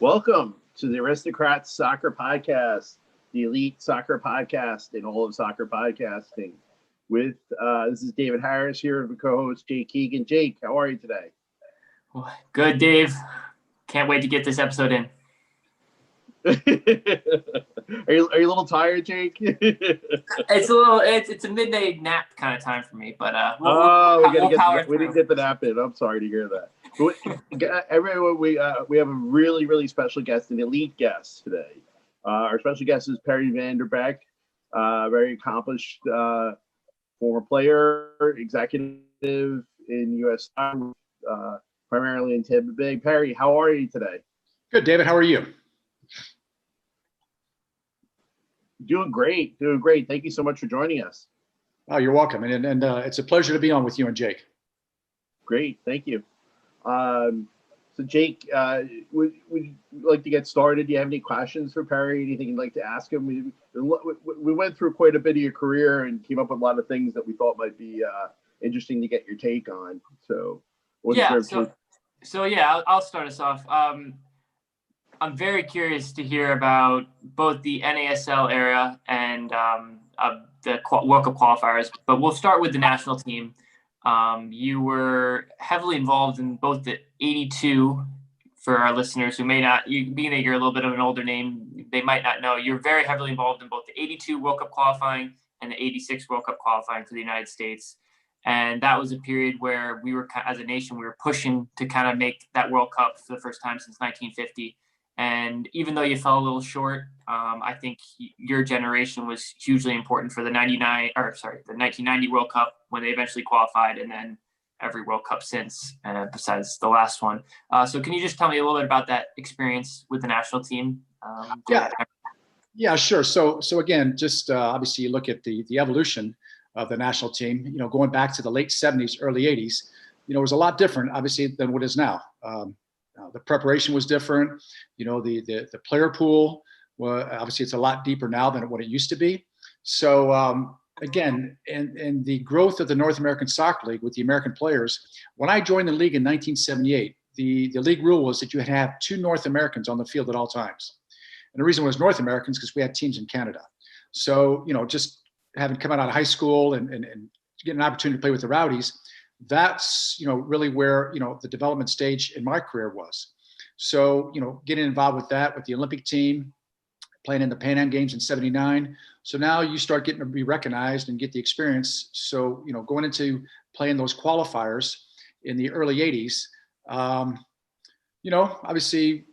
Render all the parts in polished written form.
Welcome to the Aristocrats Soccer Podcast, the elite soccer podcast in all of soccer podcasting. This is David Harris here with co-host Jake Keegan. Jake, how are you today? Good, Dave. Can't wait to get this episode in. Are you a little tired, Jake? It's a midnight nap kind of time for me, but we didn't get the nap in. I'm sorry to hear that. Everyone, we have a really special guest, an elite guest today. Our special guest is Perry Beck, very accomplished former player, executive in U.S. Primarily in Tampa Bay. Perry, how are you today? Good, David. How are you? Doing great. Thank you so much for joining us. Oh, you're welcome. And it's a pleasure to be on with you and Jake. Great. Thank you. So Jake, would like to get started? Do you have any questions for Perry? Anything you'd like to ask him? We went through quite a bit of your career and came up with a lot of things that we thought might be interesting to get your take on. So I'll start us off. I'm very curious to hear about both the NASL era and the World Cup qualifiers, but we'll start with the national team. You were heavily involved in both the 82, for our listeners who may not, being that you're a little bit of an older name, they might not know, you're very heavily involved in both the 82 World Cup qualifying and the 86 World Cup qualifying for the United States. And that was a period where we were, as a nation, we were pushing to kind of make that World Cup for the first time since 1950. And even though you fell a little short, I think your generation was hugely important for the 1990 World Cup when they eventually qualified, and then every World Cup since, besides the last one. So can you just tell me a little bit about that experience with the national team? Yeah, sure. So again, just obviously you look at the evolution of the national team, going back to the late 70s, early 80s, it was a lot different, obviously, than what is now. The preparation was different. The player pool, well, obviously it's a lot deeper now than what it used to be. So again, and the growth of the North American Soccer League with the American players, when I joined the league in 1978, the league rule was that you had to have 2 North Americans on the field at all times. And the reason it was North Americans because we had teams in Canada. So, just having come out of high school and getting an opportunity to play with the Rowdies, that's, really where, the development stage in my career was. So, getting involved with that, with the Olympic team, playing in the Pan Am Games in '79. So now you start getting to be recognized and get the experience. So, going into playing those qualifiers in the early 80s, obviously,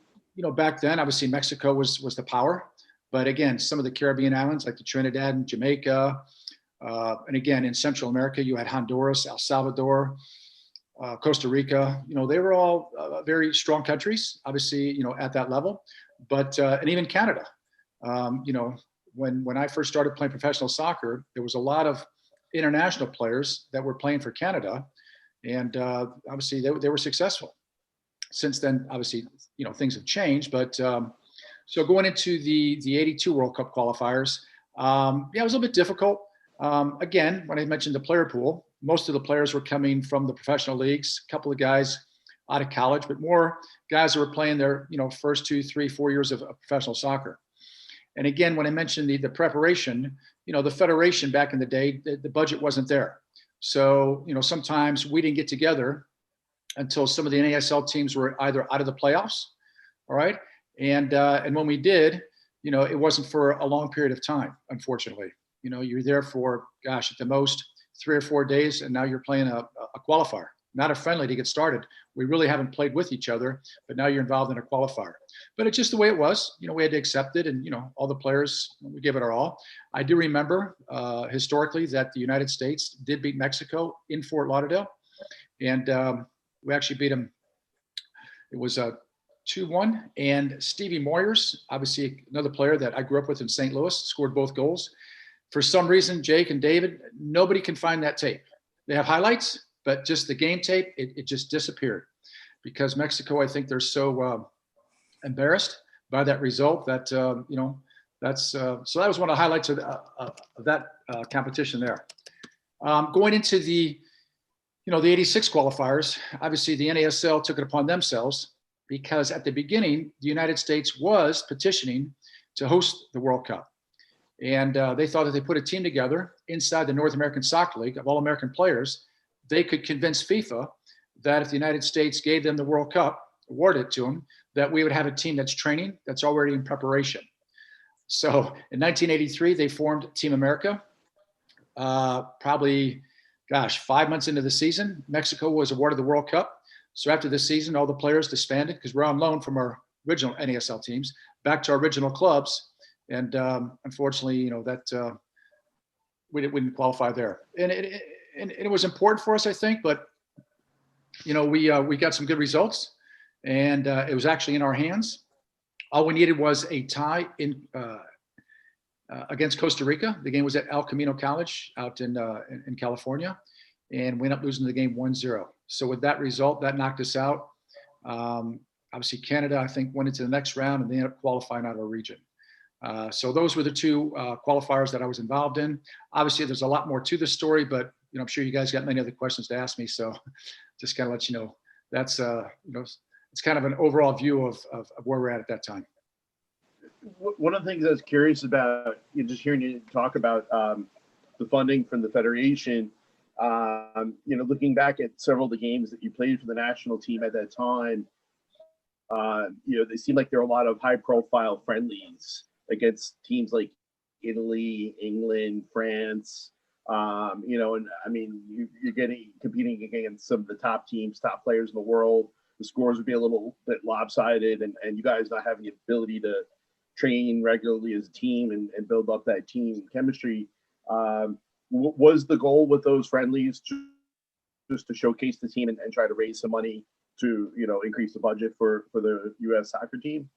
back then, obviously Mexico was the power. But again, some of the Caribbean islands like the Trinidad and Jamaica, and again, in Central America, you had Honduras, El Salvador, Costa Rica. They were all very strong countries, obviously, at that level. But and even Canada, when I first started playing professional soccer, there was a lot of international players that were playing for Canada, and obviously they were successful. Since then, obviously, things have changed. But so going into the 82 World Cup qualifiers, it was a little bit difficult. Again, when I mentioned the player pool, most of the players were coming from the professional leagues, a couple of guys out of college, but more guys who were playing their, first 2, 3, 4 years of professional soccer. And again, when I mentioned the preparation, the federation back in the day, the budget wasn't there. So, sometimes we didn't get together until some of the NASL teams were either out of the playoffs, all right? And when we did, it wasn't for a long period of time, unfortunately. You're there for, at the most 3 or 4 days, and now you're playing a qualifier, not a friendly to get started. We really haven't played with each other, but now you're involved in a qualifier. But it's just the way it was. We had to accept it, and, all the players, we gave it our all. I do remember historically that the United States did beat Mexico in Fort Lauderdale, and we actually beat them. It was 2-1, and Stevie Moyers, obviously another player that I grew up with in St. Louis, scored both goals. For some reason, Jake and David, nobody can find that tape. They have highlights, but just the game tape, it just disappeared because Mexico, I think they're so embarrassed by that result that, so that was one of the highlights of that competition there. Going into the 86 qualifiers, obviously the NASL took it upon themselves because at the beginning, the United States was petitioning to host the World Cup. And they thought that they put a team together inside the North American Soccer League of all American players, they could convince FIFA that if the United States gave them the World Cup, awarded it to them, that we would have a team that's training, that's already in preparation. So in 1983, they formed Team America. Probably, 5 months into the season, Mexico was awarded the World Cup. So after the season, all the players disbanded because we're on loan from our original NASL teams back to our original clubs. And unfortunately, that we didn't qualify there. And it was important for us, I think, but we got some good results, and it was actually in our hands. All we needed was a tie in against Costa Rica. The game was at El Camino College out in California, and we ended up losing the game 1-0. So with that result, that knocked us out. Obviously, Canada, I think, went into the next round, and they ended up qualifying out of our region. So those were the two qualifiers that I was involved in. Obviously, there's a lot more to the story, but I'm sure you guys got many other questions to ask me. So just kind of let you know that's it's kind of an overall view of where we're at that time. One of the things I was curious about, just hearing you talk about the funding from the Federation, looking back at several of the games that you played for the national team at that time, they seemed like there were a lot of high-profile friendlies against teams like Italy, England, France, and I mean, you're competing against some of the top teams, top players in the world. The scores would be a little bit lopsided, and you guys not having the ability to train regularly as a team and build up that team chemistry. Was the goal with those friendlies just to showcase the team and try to raise some money to increase the budget for the U.S. soccer team?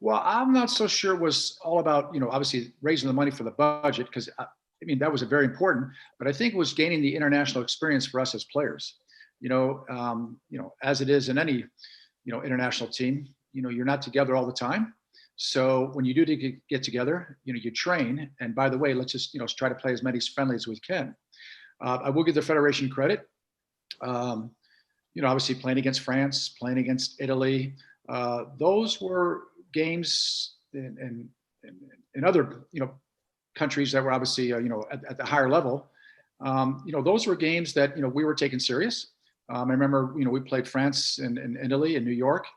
Well, I'm not so sure it was all about obviously raising the money for the budget, because that was very important, but I think it was gaining the international experience for us as players. As it is in any international team, you're not together all the time. So when you do get together, you train. And by the way, let's just try to play as many friendlies as we can. I will give the Federation credit. Obviously playing against France, playing against Italy, those were games in other countries that were obviously at the higher level. Those were games that we were taking serious. I remember we played France and Italy and New York.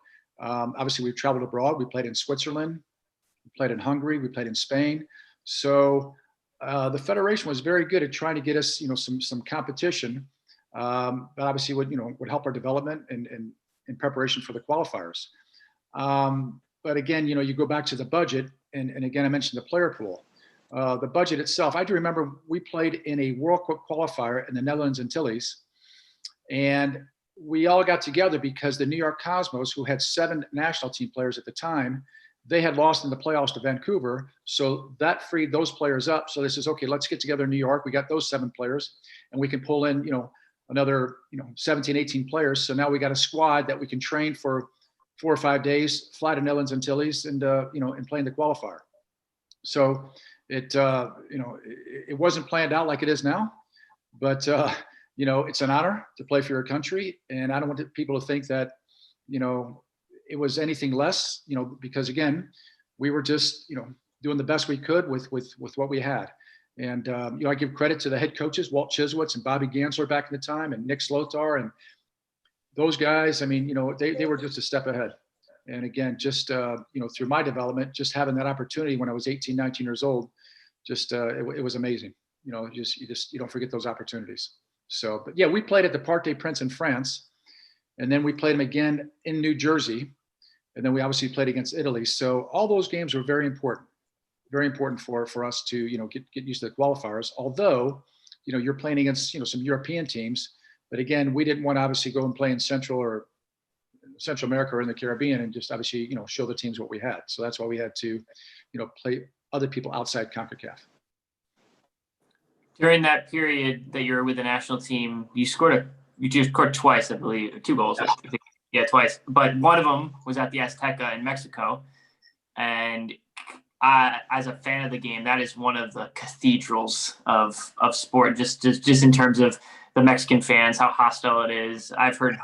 Obviously, we've traveled abroad. We played in Switzerland, we played in Hungary, we played in Spain. So the Federation was very good at trying to get us some competition, but obviously would help our development and in preparation for the qualifiers. But again, you go back to the budget, and again, I mentioned the player pool. The budget itself, I do remember we played in a World Cup qualifier in the Netherlands Antilles, and we all got together because the New York Cosmos, who had 7 national team players at the time, they had lost in the playoffs to Vancouver. So that freed those players up. So this is, okay, let's get together in New York. We got those 7 players, and we can pull in, another, 17, 18 players. So now we got a squad that we can train for 4 or 5 days, fly to Netherlands Antilles, and play in the qualifier. So it wasn't planned out like it is now, but it's an honor to play for your country. And I don't want people to think that, it was anything less, because again, we were just, doing the best we could with what we had. And, I give credit to the head coaches, Walt Chiswitz and Bobby Gansler back in the time, and Nick Slotar, and those guys. I mean, they were just a step ahead. And again, just, through my development, just having that opportunity when I was 18, 19 years old, just, it was amazing. You don't forget those opportunities. So, but yeah, we played at the Parc des Princes in France, and then we played them again in New Jersey. And then we obviously played against Italy. So all those games were very important for us to, get used to the qualifiers. Although, you're playing against, some European teams, but again, we didn't want to obviously go and play in Central America or in the Caribbean and just obviously, show the teams what we had. So that's why we had to, play other people outside CONCACAF. During that period that you were with the national team, you just scored twice, I believe, 2 goals. I think. Yeah, twice. But one of them was at the Azteca in Mexico. And as a fan of the game, that is one of the cathedrals of sport, just in terms of the Mexican fans, how hostile it is. I've heard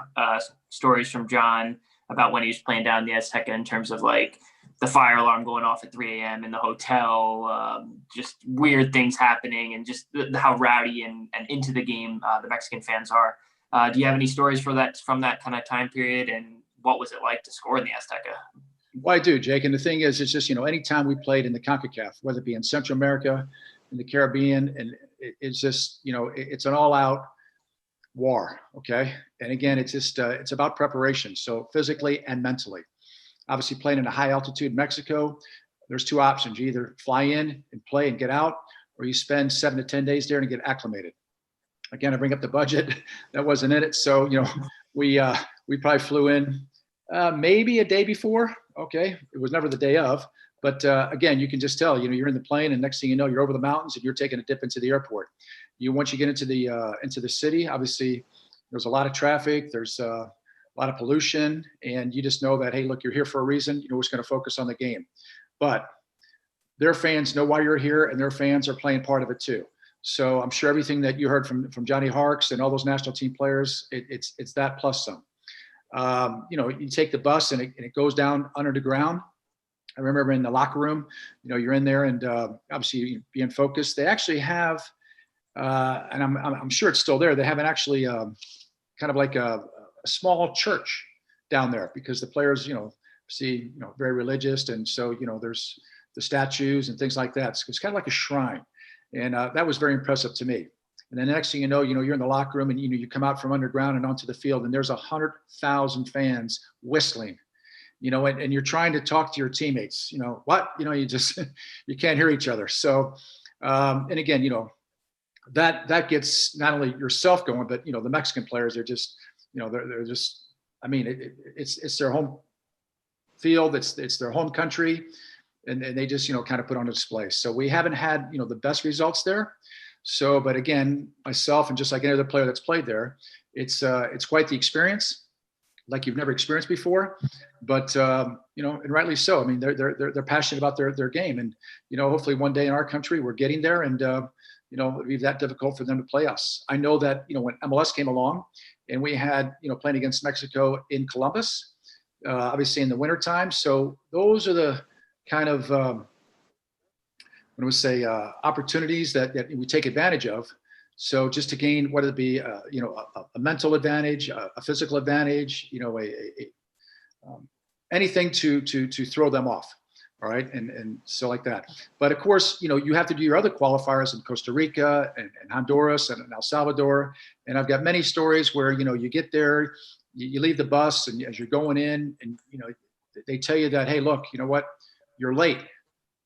stories from John about when he was playing down in the Azteca in terms of like the fire alarm going off at 3 a.m. in the hotel, just weird things happening, and just how rowdy and into the game the Mexican fans are. Do you have any stories from that kind of time period, and what was it like to score in the Azteca? Well, I do, Jake. And the thing is, it's just, anytime we played in the CONCACAF, whether it be in Central America, in the Caribbean, and it's just, it's an all-out war, okay? And again, it's just, it's about preparation, so physically and mentally. Obviously, playing in a high-altitude Mexico, there's two options. You either fly in and play and get out, or you spend 7 to 10 days there and get acclimated. Again, I bring up the budget. That wasn't in it. So, we probably flew in maybe a day before. Okay. It was never the day of. But again, you can just tell, you're in the plane, and next thing you know, you're over the mountains and you're taking a dip into the airport. Once you get into the city, obviously there's a lot of traffic. There's a lot of pollution, and you just know that, hey, look, you're here for a reason. You're always going to focus on the game. But their fans know why you're here, and their fans are playing part of it too. So I'm sure everything that you heard from Johnny Harkes and all those national team players, it's that plus some. You take the bus and it goes down under the ground. I remember in the locker room, you're in there, and obviously being focused. They actually have, and I'm sure it's still there. They have actually kind of like a small church down there, because the players, very religious, and so there's the statues and things like that. So it's kind of like a shrine. And that was very impressive to me. And then the next thing you know, you're in the locker room, and you come out from underground and onto the field, and there's 100,000 fans whistling, and you're trying to talk to your teammates. You just you can't hear each other. So, and again, that gets not only yourself going, but the Mexican players are just, they're just. I mean, it's their home field. It's their home country. And they just, kind of put on a display. So we haven't had, the best results there. So, but again, myself and just like any other player that's played there, it's quite the experience, like you've never experienced before. But and rightly so. I mean, they're passionate about their game, and hopefully one day in our country we're getting there, and it'd be that difficult for them to play us. I know that when MLS came along, and we had playing against Mexico in Columbus, obviously in the wintertime. So those are the kind of opportunities that we take advantage of. So just to gain, whether it be a mental advantage, a physical advantage, anything to throw them off. All right, and so like that. But of course, you have to do your other qualifiers in Costa Rica and Honduras and El Salvador. And I've got many stories where you get there, you leave the bus, and as you're going in, and they tell you that, hey, look, you know what? You're late.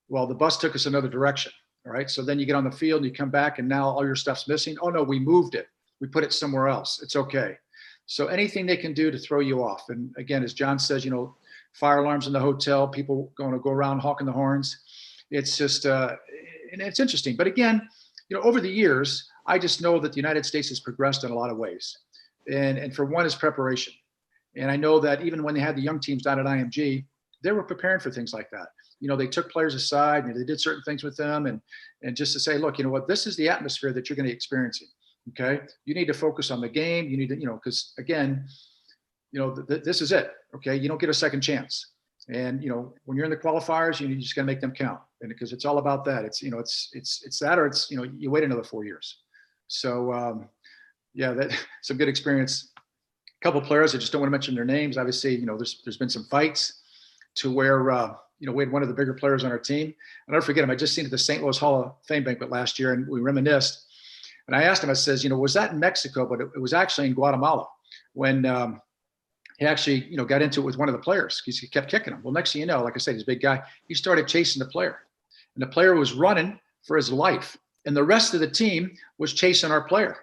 Well, the bus took us another direction. All right. So then you get on the field and you come back, and now all your stuff's missing. Oh no, we moved it. We put it somewhere else. It's okay. So anything they can do to throw you off. And again, as John says, fire alarms in the hotel, people going to go around honking the horns. It's just, and it's interesting. But again, over the years, I just know that the United States has progressed in a lot of ways. And for one is preparation. And I know that even when they had the young teams down at IMG, they were preparing for things like that. They took players aside and they did certain things with them, and just to say, look, this is the atmosphere that you're going to be experiencing. Okay. You need to focus on the game. You need to, because again, this is it. Okay. You don't get a second chance. And, when you're in the qualifiers, you just got to make them count. And because it's all about that. It's, it's that, or it's, you wait another 4 years. So, yeah, that's a good experience. A couple of players, I just don't want to mention their names. Obviously, there's been some fights to where, we had one of the bigger players on our team. I'll never forget him. I just seen at the St. Louis Hall of Fame banquet last year, and we reminisced. And I asked him, I says, was that in Mexico? But it was actually in Guatemala when he actually, got into it with one of the players because he kept kicking him. Well, next thing you know, like I said, he's a big guy. He started chasing the player, and the player was running for his life. And the rest of the team was chasing our player.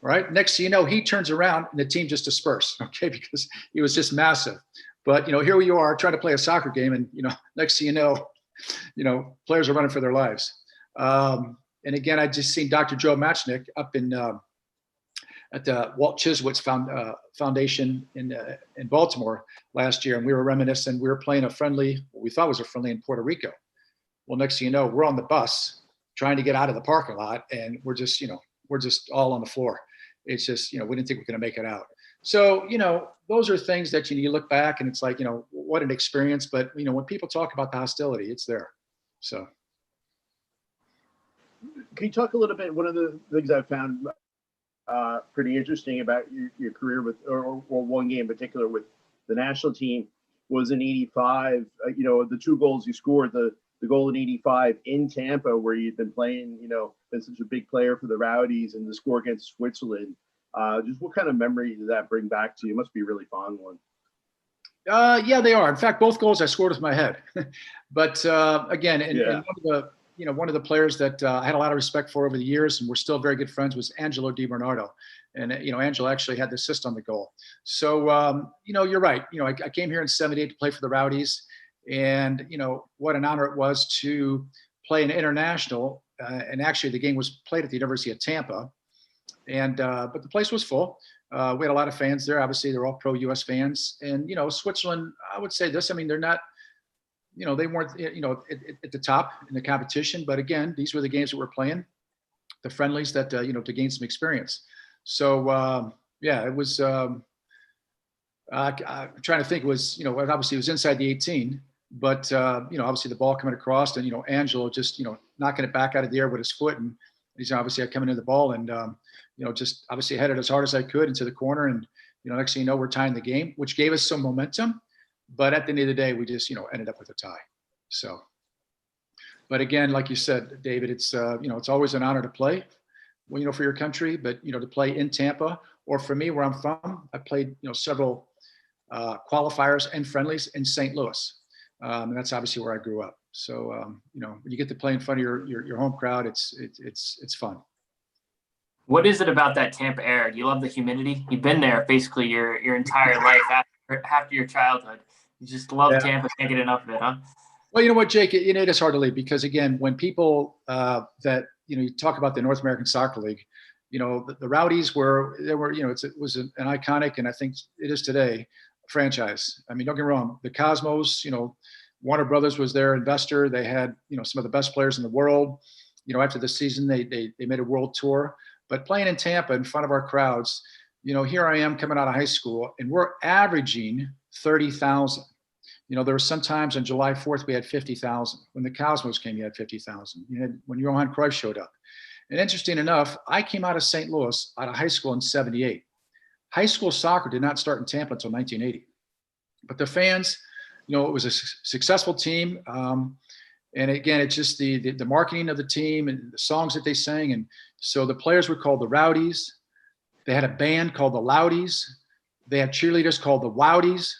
Right. Next thing you know, he turns around and the team just dispersed. Okay. Because he was just massive. But, here we are trying to play a soccer game, and, next thing you know, players are running for their lives. And again, I just seen Dr. Joe Matchnick up in at the Walt Chiswick's Foundation in Baltimore last year, and we were reminiscing. We were playing what we thought was a friendly in Puerto Rico. Well, next thing you know, we're on the bus trying to get out of the parking lot, and we're just all on the floor. It's just, we didn't think we were going to make it out. So, those are things that you look back and it's like, what an experience. But, when people talk about the hostility, it's there. So. Can you talk a little bit? One of the things I found pretty interesting about your career with, or one game in particular with the national team was in '85. The two goals you scored, the goal in '85 in Tampa, where you'd been playing, been such a big player for the Rowdies, and the score against Switzerland. Just what kind of memory did that bring back to you? It must be a really fond one. Yeah, they are. In fact, both goals I scored with my head. But again, and one of the players that I had a lot of respect for over the years, and we're still very good friends, was Angelo DiBernardo. And, Angelo actually had the assist on the goal. So, you're right. I came here in '78 to play for the Rowdies. And, what an honor it was to play an international. And actually, the game was played at the University of Tampa. And but the place was full. We had a lot of fans there. Obviously, they're all pro-U.S. fans. And, Switzerland, I would say this. I mean, they're not, they weren't, at the top in the competition. But again, these were the games that we're playing, the friendlies that, to gain some experience. So, yeah, it was, I'm trying to think, it was, obviously it was inside the 18, but, obviously the ball coming across and, Angelo just, knocking it back out of the air with his foot. And he's obviously coming into the ball and, just obviously headed as hard as I could into the corner. And, next thing you know, we're tying the game, which gave us some momentum. But at the end of the day, we just, ended up with a tie. So, but again, like you said, David, it's, it's always an honor to play, for your country, but, to play in Tampa, or for me, where I'm from, I played, several qualifiers and friendlies in St. Louis. And that's obviously where I grew up. So, when you get to play in front of your home crowd, it's fun. What is it about that Tampa area? Do you love the humidity? You've been there basically your entire life after your childhood. You just love Tampa, can't get enough of it, huh? Well, you know what, Jake, it is hard to leave because, again, when people that, you talk about the North American Soccer League, the Rowdies it was an iconic, and I think it is today, franchise. I mean, don't get me wrong, the Cosmos, Warner Brothers was their investor. They had, some of the best players in the world. After the season, they made a world tour. But playing in Tampa in front of our crowds, here I am coming out of high school, and we're averaging 30,000. There were some times on July 4th, we had 50,000. When the Cosmos came, you had 50,000. When Johan Cruyff showed up. And interesting enough, I came out of St. Louis, out of high school in '78. High school soccer did not start in Tampa until 1980. But the fans, it was a successful team. And again, it's just the marketing of the team and the songs that they sang. And so the players were called the Rowdies. They had a band called the Loudies. They had cheerleaders called the Wowdies.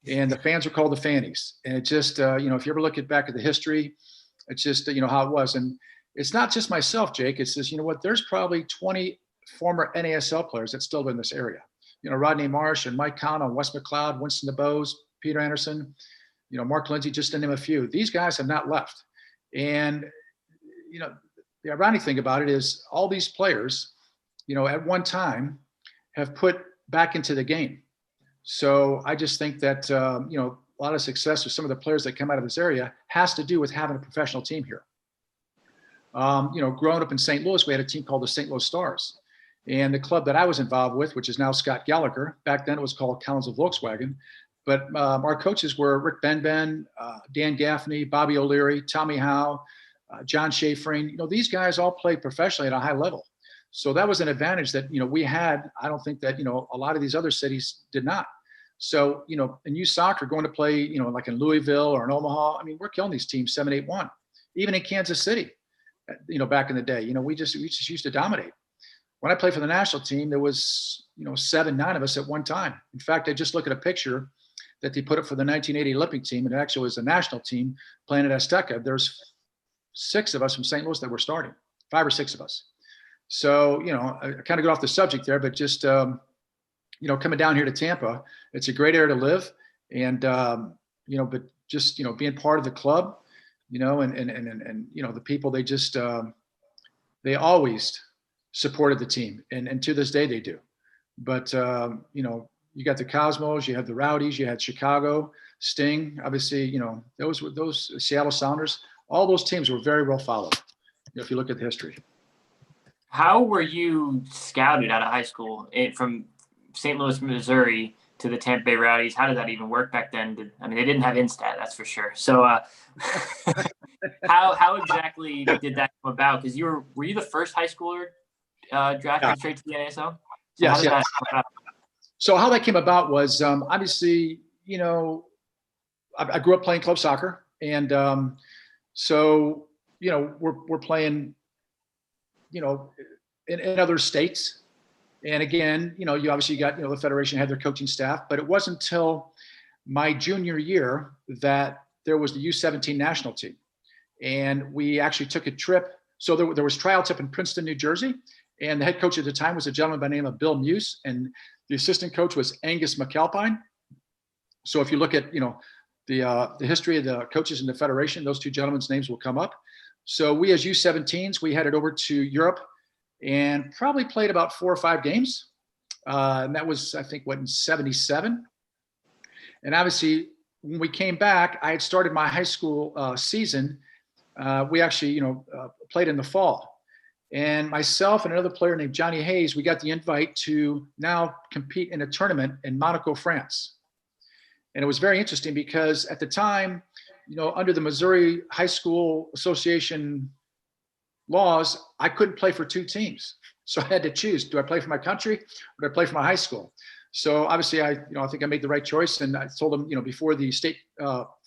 And the fans were called the Fannies. And it just, if you ever look back at the history, it's just, how it was. And it's not just myself, Jake. It's just, there's probably 20 former NASL players that still live in this area. Rodney Marsh and Mike Connell, Wes McLeod, Winston DeBose, Peter Anderson, Mark Lindsay, just to name a few. These guys have not left. And, the ironic thing about it is all these players, at one time have put back into the game. So I just think that, a lot of success with some of the players that come out of this area has to do with having a professional team here. Growing up in St. Louis, we had a team called the St. Louis Stars. And the club that I was involved with, which is now Scott Gallagher, back then it was called Council Volkswagen. But our coaches were Rick Benben, Dan Gaffney, Bobby O'Leary, Tommy Howe, John Schafrin. These guys all played professionally at a high level. So that was an advantage that, we had. I don't think that, a lot of these other cities did not. So, in youth soccer, going to play, like in Louisville or in Omaha, I mean, we're killing these teams 7-8-1. Even in Kansas City, back in the day, we just used to dominate. When I played for the national team, there was, 7-9 of us at one time. In fact, I just look at a picture that they put up for the 1980 Olympic team, and it actually was a national team playing at Azteca. There's 6 of us from St. Louis that were starting, 5 or 6 of us. So, I kind of got off the subject there, but just, coming down here to Tampa, it's a great area to live. And, but just, being part of the club, and the people, they just, they always supported the team. And to this day they do. But, you got the Cosmos, you have the Rowdies, you had Chicago, Sting, obviously, those Seattle Sounders, all those teams were very well followed, if you look at the history. How were you scouted out of high school from St. Louis, Missouri to the Tampa Bay Rowdies. How did that even work back then? I mean, they didn't have Instat, that's for sure. So how exactly did that come about? Because were you the first high schooler drafted straight to the NASL? So Yes. So how that came about was obviously, I grew up playing club soccer, and so we're playing, in other states. And again, you obviously got, the federation had their coaching staff, but it wasn't until my junior year that there was the U17 national team. And we actually took a trip. So there was tryouts up in Princeton, New Jersey. And the head coach at the time was a gentleman by the name of Bill Muse. And the assistant coach was Angus McAlpine. So if you look at, the history of the coaches in the federation, those two gentlemen's names will come up. So we as U17s, we headed over to Europe and probably played about 4 or 5 games. And that was, I think, in 77. And obviously, when we came back, I had started my high school season. We actually, played in the fall. And myself and another player named Johnny Hayes, we got the invite to now compete in a tournament in Monaco, France. And it was very interesting because at the time, under the Missouri High School Association laws, I couldn't play for 2 teams. So I had to choose, do I play for my country or do I play for my high school? So obviously I think I made the right choice. And I told them, before the state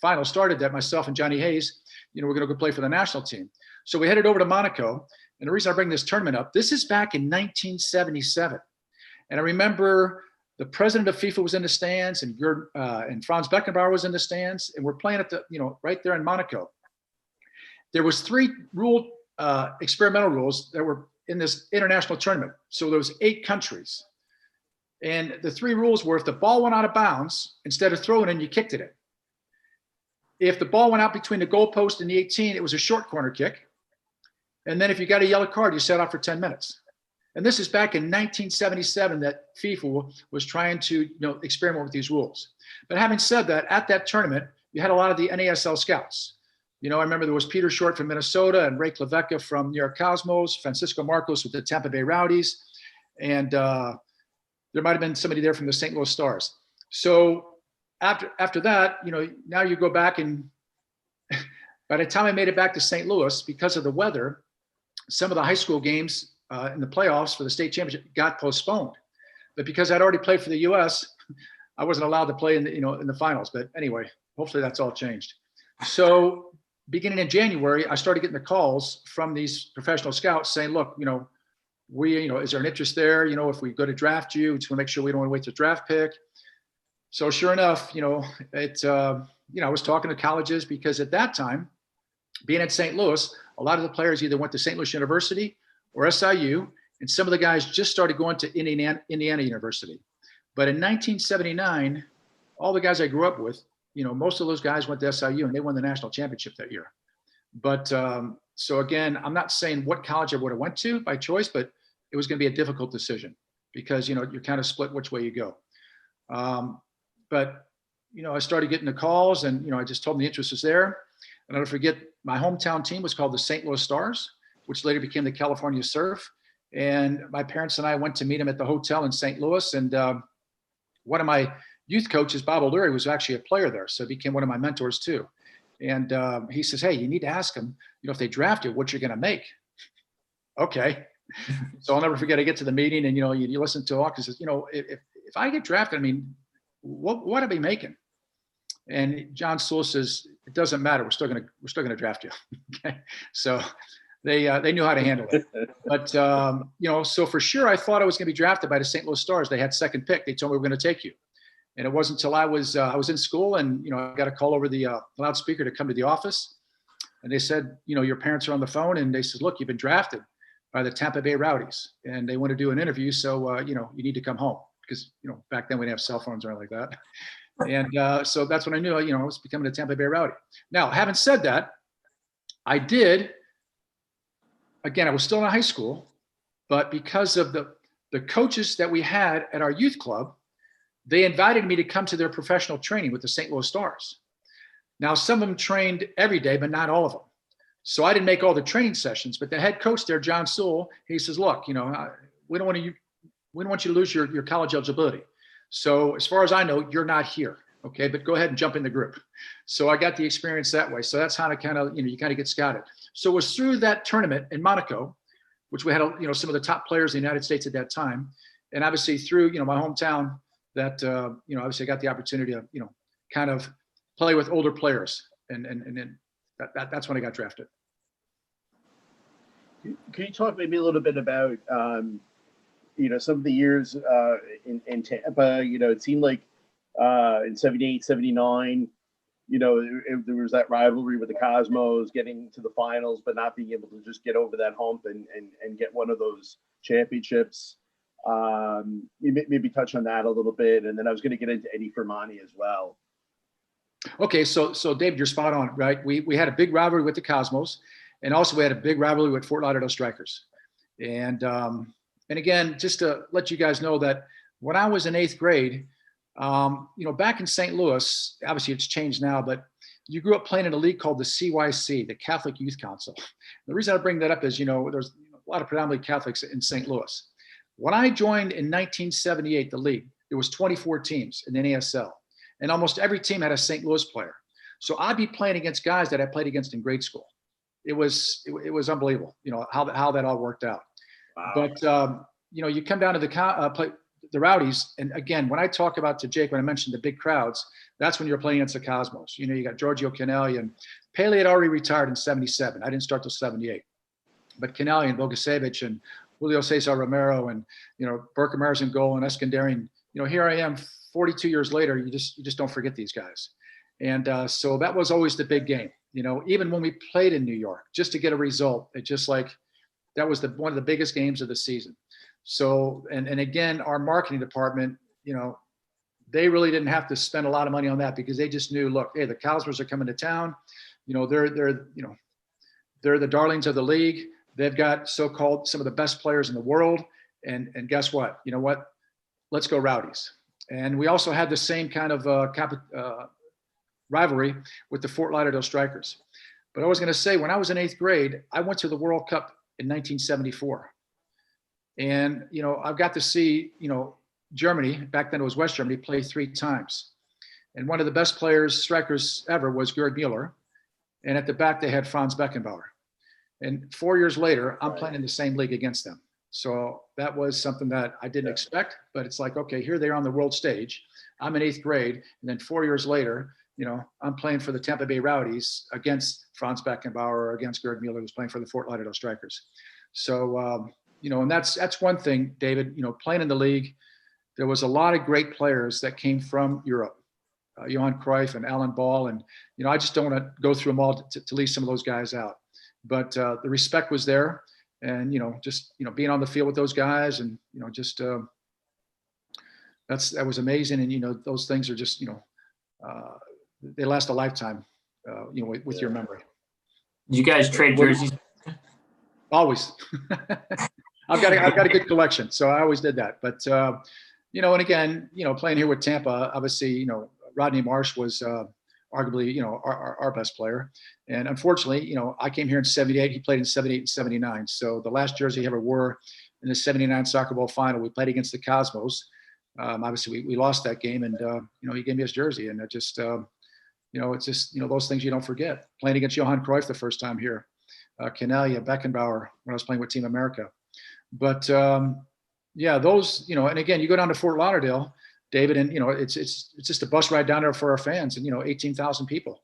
final started, that myself and Johnny Hayes, we're going to go play for the national team. So we headed over to Monaco. And the reason I bring this tournament up, this is back in 1977. And I remember the president of FIFA was in the stands, and Franz Beckenbauer was in the stands, and we're playing at the, right there in Monaco. There was 3 experimental rules that were in this international tournament. So there was 8 countries. And the 3 rules were, if the ball went out of bounds, instead of throwing it in, you kicked it in. If the ball went out between the goalpost and the 18, it was a short corner kick. And then if you got a yellow card, you sat out for 10 minutes. And this is back in 1977 that FIFA was trying to experiment with these rules. But having said that, at that tournament, you had a lot of the NASL scouts. I remember there was Peter Short from Minnesota and Ray Klevecka from New York Cosmos, Francisco Marcos with the Tampa Bay Rowdies, and there might have been somebody there from the St. Louis Stars. So after that, now you go back, and by the time I made it back to St. Louis, because of the weather, some of the high school games in the playoffs for the state championship got postponed. But because I'd already played for the U.S., I wasn't allowed to play in the finals. But anyway, hopefully that's all changed. So beginning in January, I started getting the calls from these professional scouts saying, look, is there an interest there? If we go to draft you, we just want to make sure we don't want to wait to draft pick. So sure enough, I was talking to colleges, because at that time, being at St. Louis, a lot of the players either went to St. Louis University or SIU, and some of the guys just started going to Indiana University. But in 1979, all the guys I grew up with, most of those guys went to SIU, and they won the national championship that year. But so again, I'm not saying what college I would have went to by choice, but it was going to be a difficult decision because, you're kind of split which way you go. But I started getting the calls, and, I just told them the interest was there. And I'll never forget, my hometown team was called the St. Louis Stars, which later became the California Surf. And my parents and I went to meet him at the hotel in St. Louis. And one of my youth coaches, Bob O'Leary, was actually a player there. So he became one of my mentors too. And he says, hey, you need to ask them, if they draft you, what you're going to make. Okay. So I'll never forget, I get to the meeting, and, you listen to all, because, if I get drafted, what would I be making? And John Sewell says, it doesn't matter. We're still going to draft you. Okay. So they knew how to handle it. But, so for sure, I thought I was going to be drafted by the St. Louis Stars. They had second pick. They told me we're going to take you. And it wasn't until I was in school, and, I got a call over the loudspeaker to come to the office. And they said, your parents are on the phone. And they said, look, you've been drafted by the Tampa Bay Rowdies, and they want to do an interview. So, you need to come home, because, back then we didn't have cell phones or anything like that. And so that's when I knew, I was becoming a Tampa Bay Rowdy. Now, having said that, I was still in high school, but because of the coaches that we had at our youth club, they invited me to come to their professional training with the St. Louis Stars. Now, some of them trained every day, but not all of them. So I didn't make all the training sessions, but the head coach there, John Sewell, he says, look, we don't want we don't want you to lose your college eligibility. So as far as I know, you're not here. Okay, but go ahead and jump in the group. So I got the experience that way. So that's how you kind of get scouted. So it was through that tournament in Monaco, which we had, some of the top players in the United States at that time. And obviously through, my hometown that, obviously I got the opportunity to, kind of play with older players. And then that's when I got drafted. Can you talk maybe a little bit about, some of the years in Tampa? It seemed like in 78, 79, there was that rivalry with the Cosmos getting to the finals, but not being able to just get over that hump and get one of those championships. You maybe touch on that a little bit. And then I was going to get into Eddie Firmani as well. Okay. So David, you're spot on, right? We had a big rivalry with the Cosmos, and also we had a big rivalry with Fort Lauderdale Strikers. And again, just to let you guys know that when I was in 8th grade, back in St. Louis, obviously it's changed now, but you grew up playing in a league called the CYC, the Catholic Youth Council. The reason I bring that up is, there's a lot of predominantly Catholics in St. Louis. When I joined in 1978, the league, there was 24 teams in the NASL, and almost every team had a St. Louis player. So I'd be playing against guys that I played against in grade school. It was unbelievable, how that all worked out. Wow. But, you come down to the Rowdies. And again, when I talk about to Jake, when I mentioned the big crowds, that's when you're playing against the Cosmos. You got Giorgio Canelli, and Pele had already retired in 77. I didn't start till 78. But Canelli and Bogasevich and Julio Cesar Romero and, Berkemeier's in goal and Eskandarian, here I am 42 years later, you just don't forget these guys. And so that was always the big game. Even when we played in New York, just to get a result, it just like, that was one of the biggest games of the season. So, and again, our marketing department, they really didn't have to spend a lot of money on that, because they just knew, look, hey, the Cosmos are coming to town. They're the darlings of the league. They've got so-called some of the best players in the world. And guess what? You know what? Let's go Rowdies. And we also had the same kind of rivalry with the Fort Lauderdale Strikers. But I was going to say, when I was in 8th grade, I went to the World Cup in 1974. And, I've got to see, Germany, back then it was West Germany, play 3 times. And one of the best strikers ever was Gerd Mueller. And at the back, they had Franz Beckenbauer. And 4 years later, I'm playing in the same league against them. So that was something that I didn't expect, but it's like, okay, here they are on the world stage. I'm in 8th grade. And then 4 years later, I'm playing for the Tampa Bay Rowdies against Franz Beckenbauer, or against Gerd Mueller, who's playing for the Fort Lauderdale Strikers. So, and that's one thing, David, playing in the league, there was a lot of great players that came from Europe, Johan Cruyff and Alan Ball. And, I just don't want to go through them all to leave some of those guys out. But the respect was there. And, just, being on the field with those guys, and, just that was amazing. And, those things are just, they last a lifetime, with your memory. You guys trade jerseys? Always. I've got a good collection, so I always did that. But and again, playing here with Tampa, obviously, Rodney Marsh was arguably, our best player. And unfortunately, I came here in 78. He played in 78 and 79. So the last jersey he ever wore in the 79 Soccer Bowl final, we played against the Cosmos. Obviously, we lost that game, and he gave me his jersey, and it just it's just those things you don't forget. Playing against Johan Cruyff the first time here. Canelli, Beckenbauer, when I was playing with Team America. But those, and again, you go down to Fort Lauderdale, David, and it's just a bus ride down there for our fans, and 18,000 people,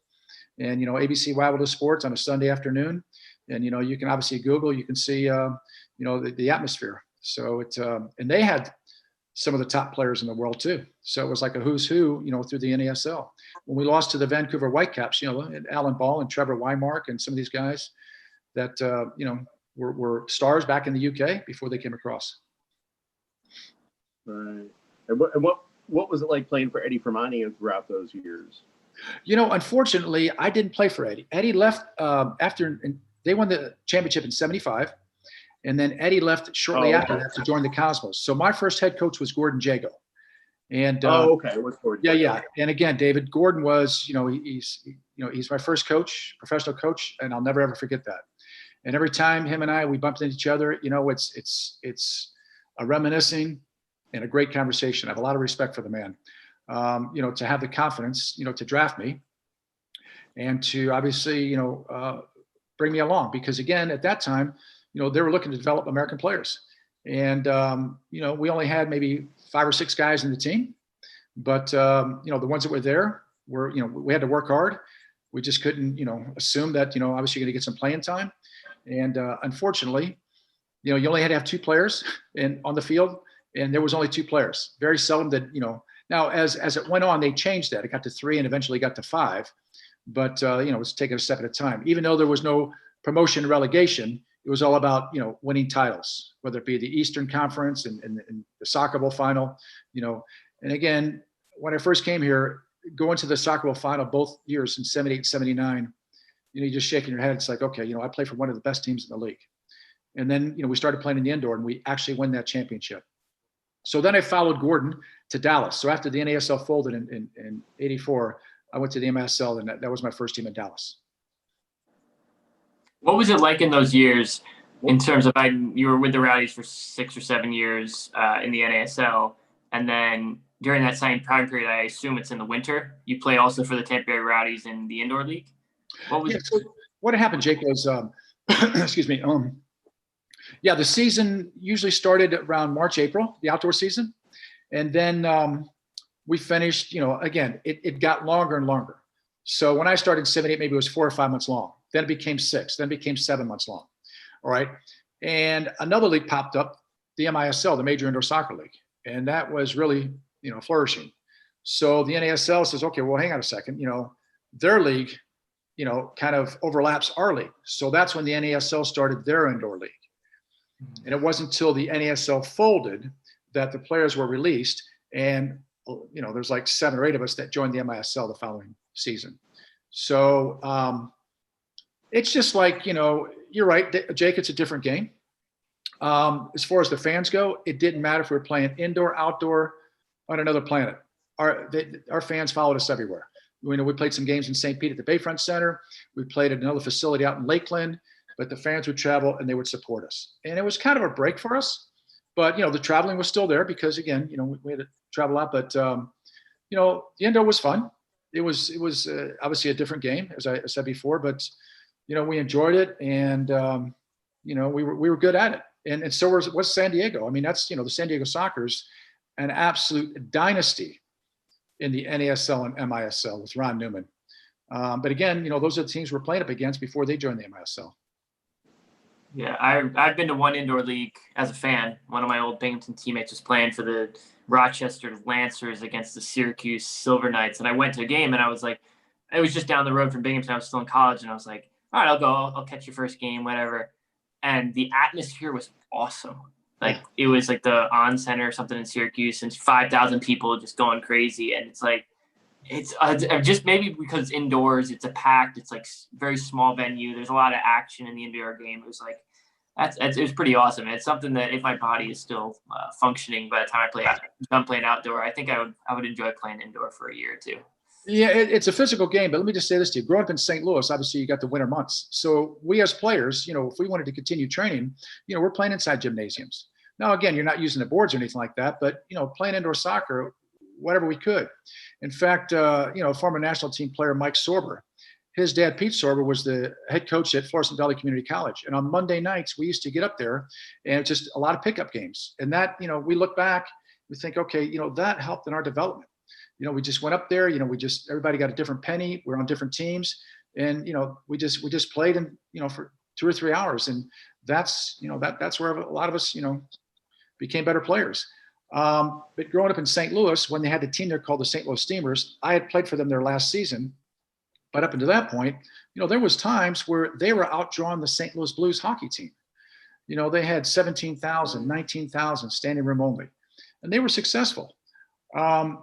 and ABC Rival Sports on a Sunday afternoon, and you can obviously Google, you can see the atmosphere. So it's and they had some of the top players in the world too. So it was like a who's who, through the NASL. When we lost to the Vancouver Whitecaps, Alan Ball and Trevor Weimark and some of these guys that were stars back in the UK before they came across. Right. And what was it like playing for Eddie Firmani throughout those years? Unfortunately, I didn't play for Eddie. Eddie left after they won the championship in 75. And then Eddie left shortly after that to join the Cosmos. So my first head coach was Gordon Jago. And okay, what's Gordon? Yeah. And again, David, Gordon was, he's my first coach, professional coach, and I'll never ever forget that. And every time him and we bumped into each other, it's a reminiscing, and a great conversation. I have a lot of respect for the man. To have the confidence, to draft me and to obviously, bring me along, because again, at that time, they were looking to develop American players. And, we only had maybe 5 or 6 guys in the team, but, the ones that were there were, we had to work hard. We just couldn't, assume that, obviously you're going to get some playing time. And unfortunately, you only had to have 2 players on the field, and there was only 2 players. Very seldom that, now as it went on, they changed that. It got to 3 and eventually got to 5. But, it was taking a step at a time. Even though there was no promotion and relegation, it was all about, winning titles, whether it be the Eastern Conference and the Soccer Bowl final, And again, when I first came here, going to the Soccer Bowl final both years in 78, 79, you're just shaking your head. It's like, okay, I play for one of the best teams in the league. And then, we started playing in the indoor and we actually won that championship. So then I followed Gordon to Dallas. So after the NASL folded in 84, I went to the MSL, and that was my first team in Dallas. What was it like in those years in terms of you were with the Rowdies for 6 or 7 years in the NASL, and then during that same time period, I assume it's in the winter, you play also for the Tampa Bay Rowdies in the indoor league? So what happened, Jake, was, excuse me, the season usually started around March, April, the outdoor season. And then we finished, again, it got longer and longer. So when I started in 78, maybe it was 4 or 5 months long. Then it became 6, then it became 7 months long. All right. And another league popped up, the MISL, the Major Indoor Soccer League. And that was really, flourishing. So the NASL says, okay, well, hang on a second, their league, kind of overlaps our league. So that's when the NASL started their indoor league. And it wasn't until the NASL folded that the players were released. And, there's like 7 or 8 of us that joined the MISL the following season. So it's just like, you're right, Jake, it's a different game. As far as the fans go, it didn't matter if we were playing indoor, outdoor, on another planet. Our fans followed us everywhere. We played some games in St. Pete at the Bayfront Center. We played at another facility out in Lakeland, but the fans would travel and they would support us. And it was kind of a break for us. But, the traveling was still there because, again, we had to travel out. But, the indoor was fun. It was obviously a different game, as I said before. But, we enjoyed it. And, we were good at it. And so was San Diego. I mean, that's, the San Diego Soccer's an absolute dynasty in the NASL and MISL with Ron Newman. But again, those are the teams we're playing up against before they joined the MISL. Yeah, I've been to one indoor league as a fan. One of my old Binghamton teammates was playing for the Rochester Lancers against the Syracuse Silver Knights. And I went to a game and I was like, it was just down the road from Binghamton. I was still in college and I was like, all right, I'll go. I'll catch your first game, whatever. And the atmosphere was awesome. Like it was like the On Center or something in Syracuse and 5,000 people just going crazy. And it's like, it's just maybe because it's indoors, it's a packed, it's like very small venue. There's a lot of action in the indoor game. It was like, it was pretty awesome. It's something that if my body is still functioning by the time I'm done playing outdoor, I think I would enjoy playing indoor for a year or two. Yeah, it's a physical game, but let me just say this to you. Growing up in St. Louis, obviously you got the winter months. So we as players, if we wanted to continue training, we're playing inside gymnasiums. Now, again, you're not using the boards or anything like that, but, playing indoor soccer, whatever we could. In fact, former national team player Mike Sorber, his dad, Pete Sorber, was the head coach at Florissant Valley Community College. And on Monday nights, we used to get up there and it's just a lot of pickup games. And that, we look back, we think, okay, that helped in our development. We just went up there, everybody got a different penny. We're on different teams. And, we just played and, for 2 or 3 hours. And that's, that's where a lot of us, became better players. But growing up in St. Louis, when they had the team there called the St. Louis Steamers, I had played for them their last season. But up until that point, there was times where they were outdrawing the St. Louis Blues hockey team. They had 17,000, 19,000 standing room only, and they were successful. And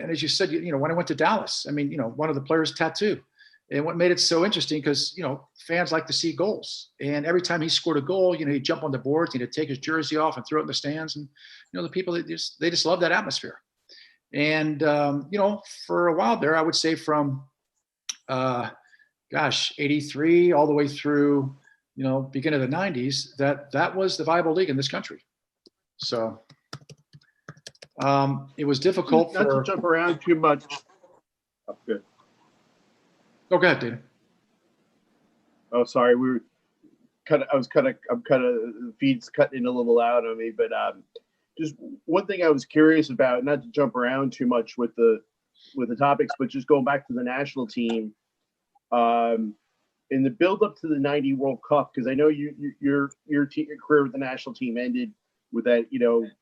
as you said, when I went to Dallas, I mean, one of the players' tattoo. And what made it so interesting, because, fans like to see goals. And every time he scored a goal, he'd jump on the boards, he'd take his jersey off and throw it in the stands. And, the people, they just love that atmosphere. And, for a while there, I would say from, 83 all the way through, beginning of the 90s, that was the viable league in this country. So It was difficult not to jump around too much. Oh, good. Oh, go ahead, David. Oh, sorry. I'm kind of the feed's cutting a little out on me, but just one thing I was curious about, not to jump around too much with the topics, but just going back to the national team, in the build up to the '90 World Cup, because I know your career with the national team ended with that,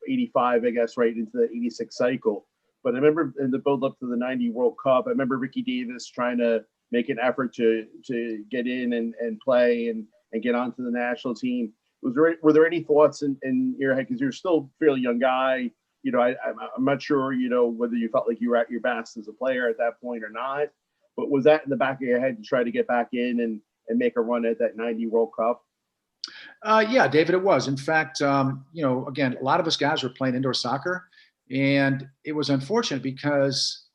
85, I guess, right into the 86 cycle. But I remember in the build up to the '90 World Cup, I remember Ricky Davis trying to make an effort to get in and play and get onto the national team. Were there any thoughts in your head, because you're still a fairly young guy? I'm not sure, whether you felt like you were at your best as a player at that point or not. But was that in the back of your head to try to get back in and make a run at that '90 World Cup? Yeah, David, it was. In fact, again, a lot of us guys were playing indoor soccer, and it was unfortunate because,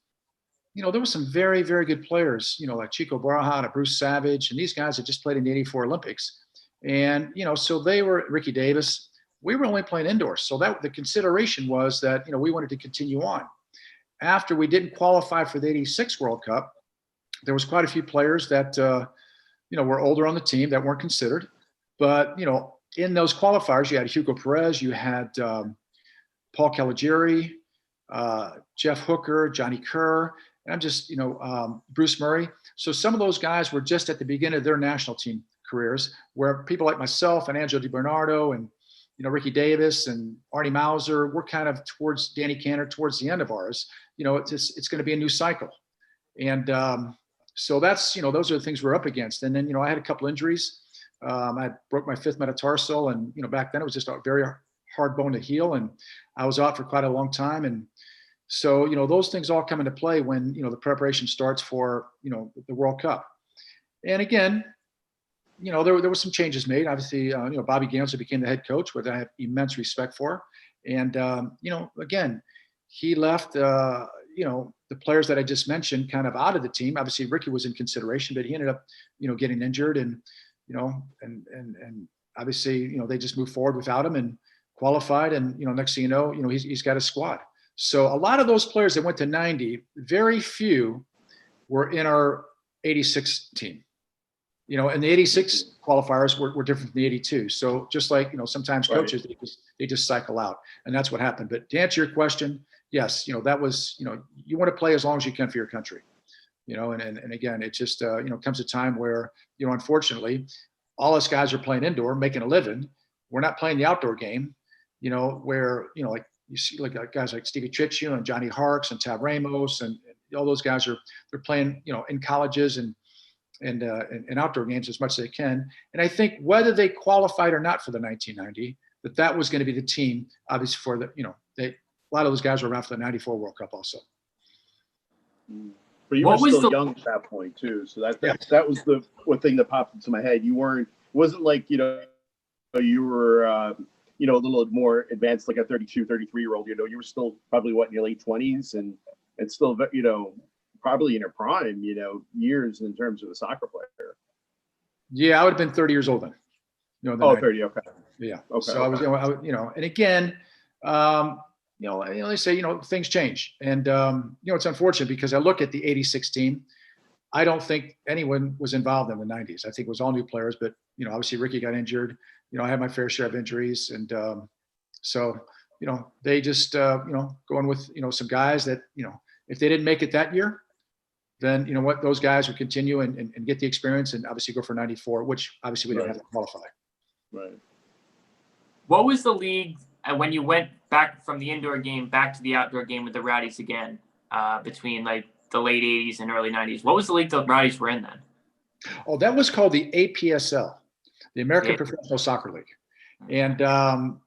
there were some very, very good players, like Chico Baraja and Bruce Savage, and these guys had just played in the '84 Olympics. And, so they were Ricky Davis. We were only playing indoors. So that the consideration was that, we wanted to continue on. After we didn't qualify for the '86 World Cup, there was quite a few players that, were older on the team that weren't considered. But, in those qualifiers, you had Hugo Perez, you had Paul Caligiuri, Jeff Hooker, Johnny Kerr, and I'm just, Bruce Murray. So some of those guys were just at the beginning of their national team careers, where people like myself and Angelo DiBernardo and, Ricky Davis and Arnie Mauser, we're kind of towards Danny Cantor, towards the end of ours. It's going to be a new cycle. And so that's, those are the things we're up against. And then, I had a couple injuries. I broke my 5th metatarsal, and, back then it was just a very hard bone to heal, and I was out for quite a long time. And so, those things all come into play when, the preparation starts for, the World Cup. And again, there were some changes made. Obviously, Bobby Gansler became the head coach, which I have immense respect for. And, again, he left, the players that I just mentioned kind of out of the team. Obviously, Ricky was in consideration, but he ended up, getting injured, and, and obviously, they just moved forward without him and qualified. And, next thing you know, he's got a squad. So a lot of those players that went to '90, very few were in our '86 team. And the '86 qualifiers were different from the '82. So just like, sometimes coaches, they just cycle out, and that's what happened. But to answer your question, yes, that was, you want to play as long as you can for your country, and again, it just, comes a time where, unfortunately, all us guys are playing indoor, making a living. We're not playing the outdoor game, where, like you see like guys like Stevie Chichu and Johnny Harks and Tab Ramos and all those guys they're playing, in colleges and outdoor games as much as they can. And I think whether they qualified or not for the 1990, that was going to be the team, obviously, for the, a lot of those guys were around for the '94 World Cup also. But you were still young at that point too. So that was the one thing that popped into my head. It wasn't like, you were, a little more advanced, like a 32, 33-year-old, you were still probably in your late 20s and still, probably in your prime, years in terms of a soccer player. Yeah, I would have been 30 years old then. 30, okay. Yeah. Okay. So okay. I was, and again, they say, things change. And, it's unfortunate because I look at the '86 team. I don't think anyone was involved in the '90s. I think it was all new players, but, obviously Ricky got injured. I had my fair share of injuries. And so, they just, going with, some guys that, if they didn't make it that year, then those guys would continue and get the experience and obviously go for '94, which obviously we didn't have to qualify. Right. What was the league when you went back from the indoor game back to the outdoor game with the Rowdies again, between like the late '80s and early '90s? What was the league the Rowdies were in then? Oh, that was called the APSL, the American Professional Soccer League. And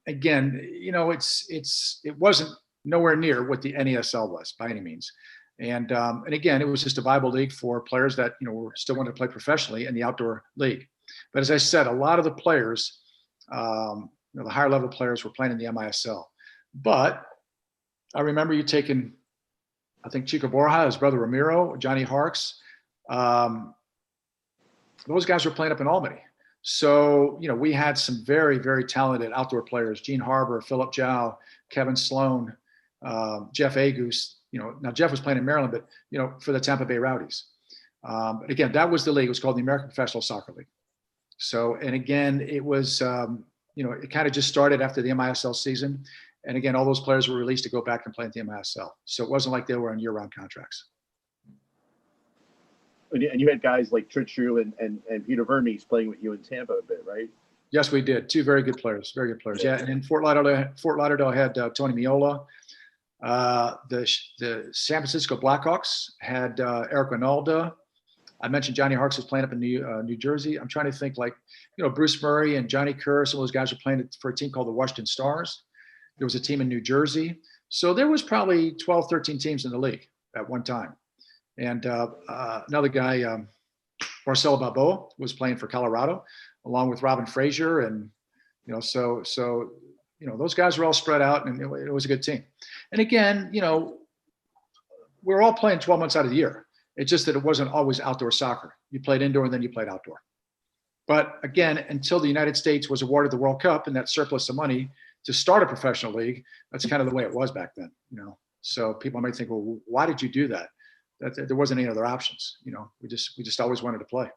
again, it wasn't nowhere near what the NASL was by any means. And again, it was just a viable league for players that, were still wanted to play professionally in the outdoor league. But as I said, a lot of the players, the higher level players were playing in the MISL. But I remember you taking, I think, Chico Borja, his brother Ramiro, Johnny Harks. Those guys were playing up in Albany. So, we had some very, very talented outdoor players, Gene Harbor, Philip Jow, Kevin Sloan, Jeff Agus, now Jeff was playing in Maryland, but, for the Tampa Bay Rowdies. But again, that was the league. It was called the American Professional Soccer League. So, and again, it was, it kind of just started after the MISL season. And again, all those players were released to go back and play in the MISL. So it wasn't like they were on year-round contracts. And you had guys like Tritchu and Peter Vermes playing with you in Tampa a bit, right? Yes, we did. Two very good players. Very good players. Yeah, and in Fort Lauderdale had Tony Miola. The San Francisco Blackhawks had Eric Ronaldo. I mentioned Johnny Harkes was playing up in New Jersey. I'm trying to think Bruce Murray and Johnny Kerr. Some of those guys were playing for a team called the Washington Stars. There was a team in New Jersey. So there was probably 12, 13 teams in the league at one time. And another guy, Marcelo Balboa, was playing for Colorado, along with Robin Frazier. And, so those guys were all spread out, and it was a good team. And again, we're all playing 12 months out of the year. It's just that it wasn't always outdoor soccer. You played indoor and then you played outdoor. But again, until the United States was awarded the World Cup and that surplus of money to start a professional league, that's kind of the way it was back then, So people might think, well, why did you do that? That there wasn't any other options. We just always wanted to play.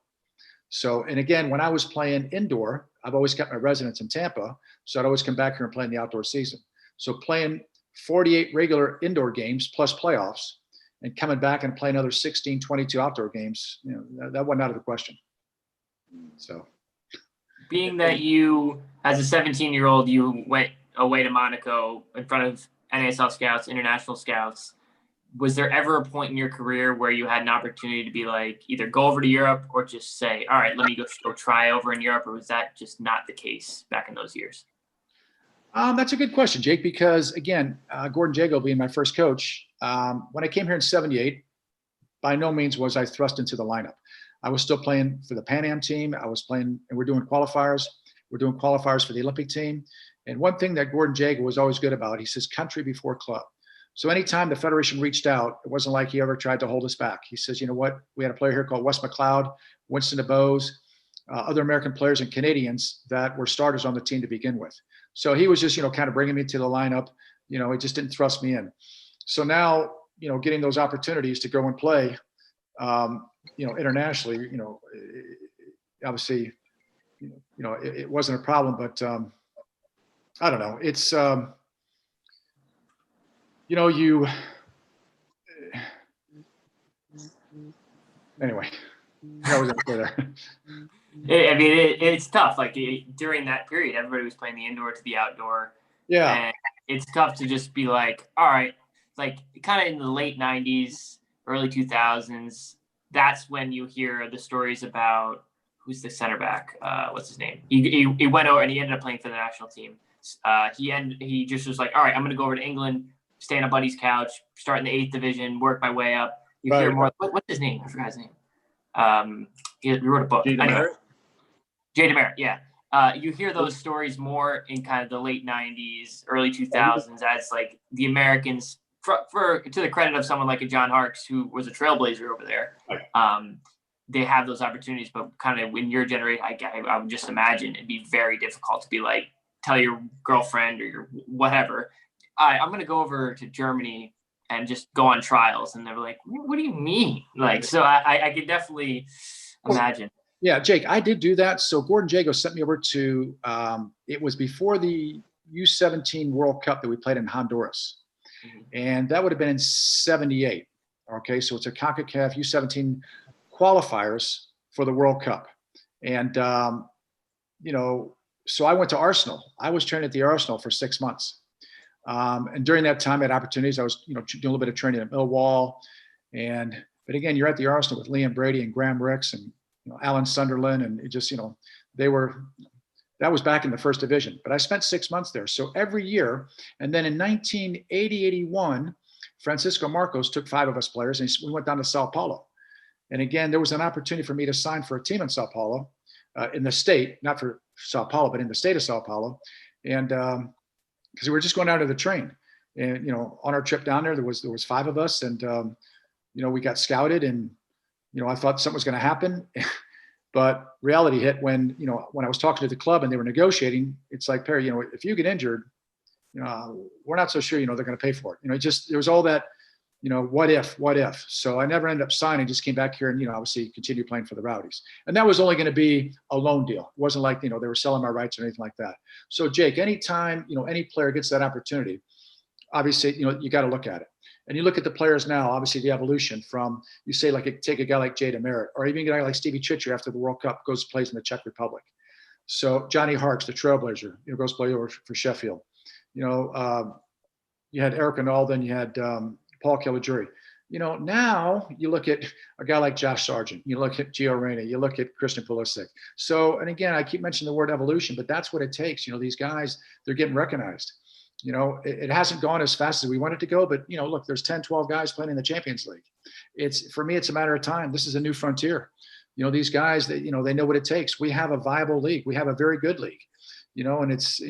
So, and again, when I was playing indoor, I've always kept my residence in Tampa. So I'd always come back here and play in the outdoor season. So playing 48 regular indoor games plus playoffs and coming back and playing another 16, 22 outdoor games, that wasn't out of the question. So. Being that you, as a 17-year-old, you went away to Monaco in front of NASL scouts, international scouts, was there ever a point in your career where you had an opportunity to be like, either go over to Europe or just say, all right, let me go try over in Europe? Or was that just not the case back in those years? That's a good question, Jake, because again, Gordon Jago being my first coach, when I came here in '78, by no means was I thrust into the lineup. I was still playing for the Pan Am team. I was playing, and we're doing qualifiers. We're doing qualifiers for the Olympic team. And one thing that Gordon Jago was always good about, he says, country before club. So anytime the Federation reached out, it wasn't like he ever tried to hold us back. He says, you know what? We had a player here called Wes McLeod, Winston DeBose, other American players and Canadians that were starters on the team to begin with. So he was just, kind of bringing me to the lineup. He just didn't thrust me in. So now, getting those opportunities to go and play, internationally, obviously, it wasn't a problem, but I don't know. It's, anyway, I was there. I mean, it's tough. Like during that period, everybody was playing the indoor to the outdoor. Yeah. And it's tough to just be like, all right, like kind of in the late 90s, early 2000s, that's when you hear the stories about who's the center back. What's his name? He went over and he ended up playing for the national team. He just was like, all right, I'm going to go over to England, stay on a buddy's couch, start in the 8th division, work my way up. You hear more. What's his name? I forgot his name. He wrote a book. Jay DeMeritt, yeah. You hear those stories more in kind of the late 90s, early 2000s as like the Americans, for to the credit of someone like a John Harkes, who was a trailblazer over there. They have those opportunities, but kind of in your generation, I would just imagine it'd be very difficult to be like, tell your girlfriend or your whatever, I'm going to go over to Germany and just go on trials. And they're like, what do you mean? Like, so I could definitely imagine. Yeah, Jake, I did do that. So Gordon Jago sent me over to, it was before the U17 World Cup that we played in Honduras. Mm-hmm. And that would have been in '78. Okay, so it's a CONCACAF U17 qualifiers for the World Cup. And, so I went to Arsenal. I was training at the Arsenal for 6 months. And during that time, I had opportunities. I was, doing a little bit of training at Millwall. But again, you're at the Arsenal with Liam Brady and Graham Ricks and, Alan Sunderland. And it just, that was back in the first division. But I spent 6 months there. So every year, and then in 1980-81, Francisco Marcos took 5 of us players and we went down to Sao Paulo. And again, there was an opportunity for me to sign for a team in Sao Paulo, in the state, not for Sao Paulo, but in the state of Sao Paulo. And because we were just going out of the train. And, on our trip down there, there was 5 of us. And, we got scouted and, I thought something was going to happen. But reality hit when I was talking to the club and they were negotiating. It's like, Perry, if you get injured, we're not so sure, they're going to pay for it. There was all that, what if. So I never ended up signing, just came back here and, obviously continued playing for the Rowdies. And that was only going to be a loan deal. It wasn't like, they were selling my rights or anything like that. So Jake, anytime, any player gets that opportunity, obviously, you got to look at it. And you look at the players now, obviously the evolution from, you say, take a guy like Jay DeMerit, or even a guy like Stevie Chitcher after the World Cup goes to plays in the Czech Republic. So Johnny Harkes, the Trailblazer, goes play over for Sheffield. You had Eric Arnold, then you had Paul Caligiuri. Now you look at a guy like Josh Sargent, you look at Gio Reyna, you look at Christian Pulisic. So, and again, I keep mentioning the word evolution, but that's what it takes. These guys, they're getting recognized. It hasn't gone as fast as we want it to go, but look, there's 10, 12 guys playing in the Champions League. For me, it's a matter of time. This is a new frontier. These guys, they know what it takes. We have a viable league. We have a very good league, and it's,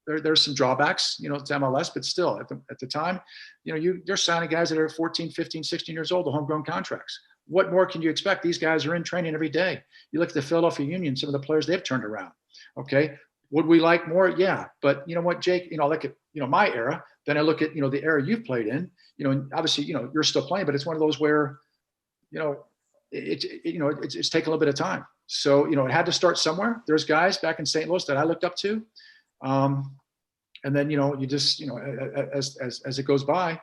there's some drawbacks, to MLS, but still at the time, you're signing guys that are 14, 15, 16 years old, the homegrown contracts. What more can you expect? These guys are in training every day. You look at the Philadelphia Union, some of the players they've turned around. Okay. Would we like more? Yeah. But you know what, Jake, I look at, my era, then I look at, the era you've played in, and obviously, you're still playing, but it's one of those where, it's taken a little bit of time. So, it had to start somewhere. There's guys back in St. Louis that I looked up to. And then, you just, as it goes by,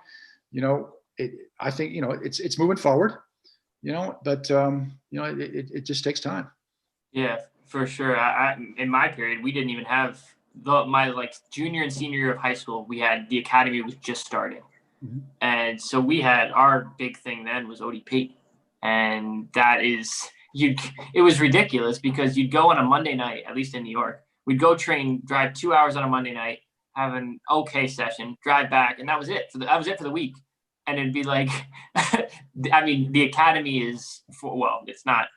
I think, it's moving forward, but, it just takes time. Yeah, for sure. In my period, we didn't even have my junior and senior year of high school. We had the academy was just starting. Mm-hmm. And so we had our big thing then was ODP. And that is, it was ridiculous because you'd go on a Monday night, at least in New York, we'd go train, drive 2 hours on a Monday night, have an okay session, drive back, and that was it for the week. And it'd be like, I mean, the academy is it's not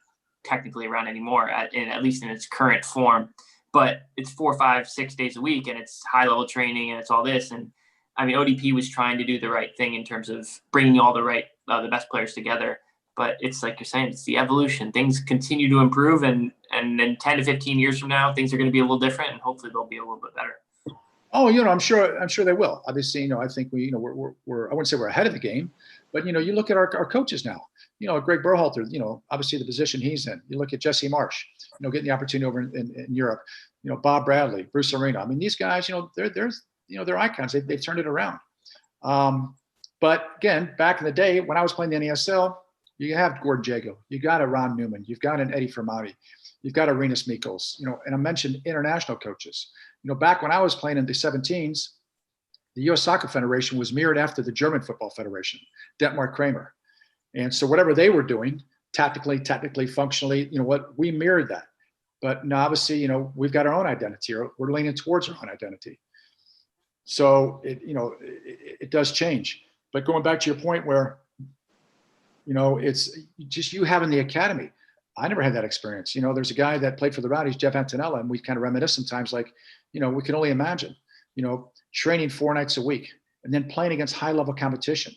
technically around anymore, at least in its current form, but it's 4, 5, 6 days a week, and it's high level training, and it's all this. And I mean, ODP was trying to do the right thing in terms of bringing all the best players together. But it's like you're saying, it's the evolution. Things continue to improve, and then 10 to 15 years from now, things are going to be a little different, and hopefully they'll be a little bit better. Oh, I'm sure they will. Obviously, I think we're I wouldn't say we're ahead of the game, but you look at our coaches now. Greg Berhalter, obviously the position he's in. You look at Jesse Marsh, getting the opportunity over in Europe. Bob Bradley, Bruce Arena. I mean, these guys, they're icons. They've turned it around. But again, back in the day when I was playing the NASL, you have Gordon Jago, you got a Ron Newman, you've got an Eddie Fermati, you've got a Renus Mikkels, and I mentioned international coaches. Back when I was playing in the 17s, the U.S. Soccer Federation was mirrored after the German Football Federation, Detmar Kramer. And so whatever they were doing, tactically, functionally, we mirrored that. But now obviously, we've got our own identity, or we're leaning towards our own identity. So it does change. But going back to your point where, it's just you having the academy. I never had that experience. There's a guy that played for the Rowdies, Jeff Antonella, and we kind of reminisce sometimes like, we can only imagine, training 4 nights a week and then playing against high level competition,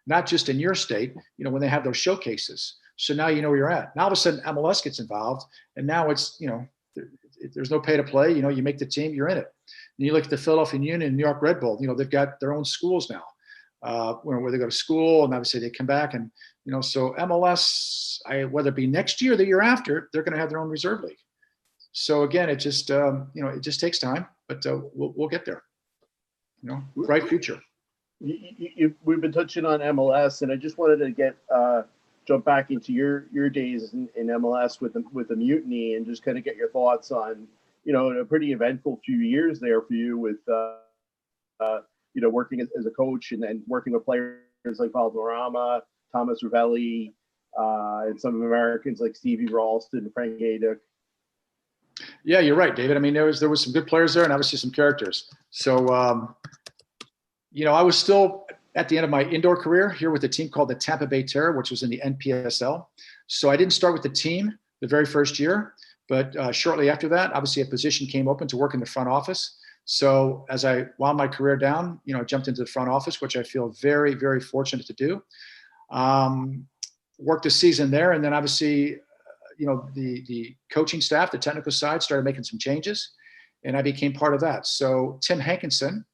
not just in your state, when they have those showcases. So now where you're at. Now all of a sudden MLS gets involved, and now it's, there's no pay to play. You make the team, you're in it. And you look at the Philadelphia Union and New York Red Bull, they've got their own schools now. Where they go to school, and obviously they come back, and so MLS, whether it be next year or the year after, they're going to have their own reserve league. So again, it just it just takes time, but we'll get there. Bright future. We've been touching on MLS, and I just wanted to jump back into your days in MLS with the Mutiny, and just kind of get your thoughts on a pretty eventful few years there for you with. Working as a coach, and then working with players like Valderrama, Thomas Ravelli, and some Americans like Stevie Ralston, Frank Gaeduk. Yeah, you're right, David. I mean, there was some good players there, and obviously some characters. So, I was still at the end of my indoor career here with a team called the Tampa Bay Terror, which was in the NPSL. So I didn't start with the team the very first year, but shortly after that, obviously a position came open to work in the front office. So as I wound my career down, I jumped into the front office, which I feel very, very fortunate to do. Worked a season there, and then obviously, the coaching staff, the technical side, started making some changes, and I became part of that. So Tim Hankinson,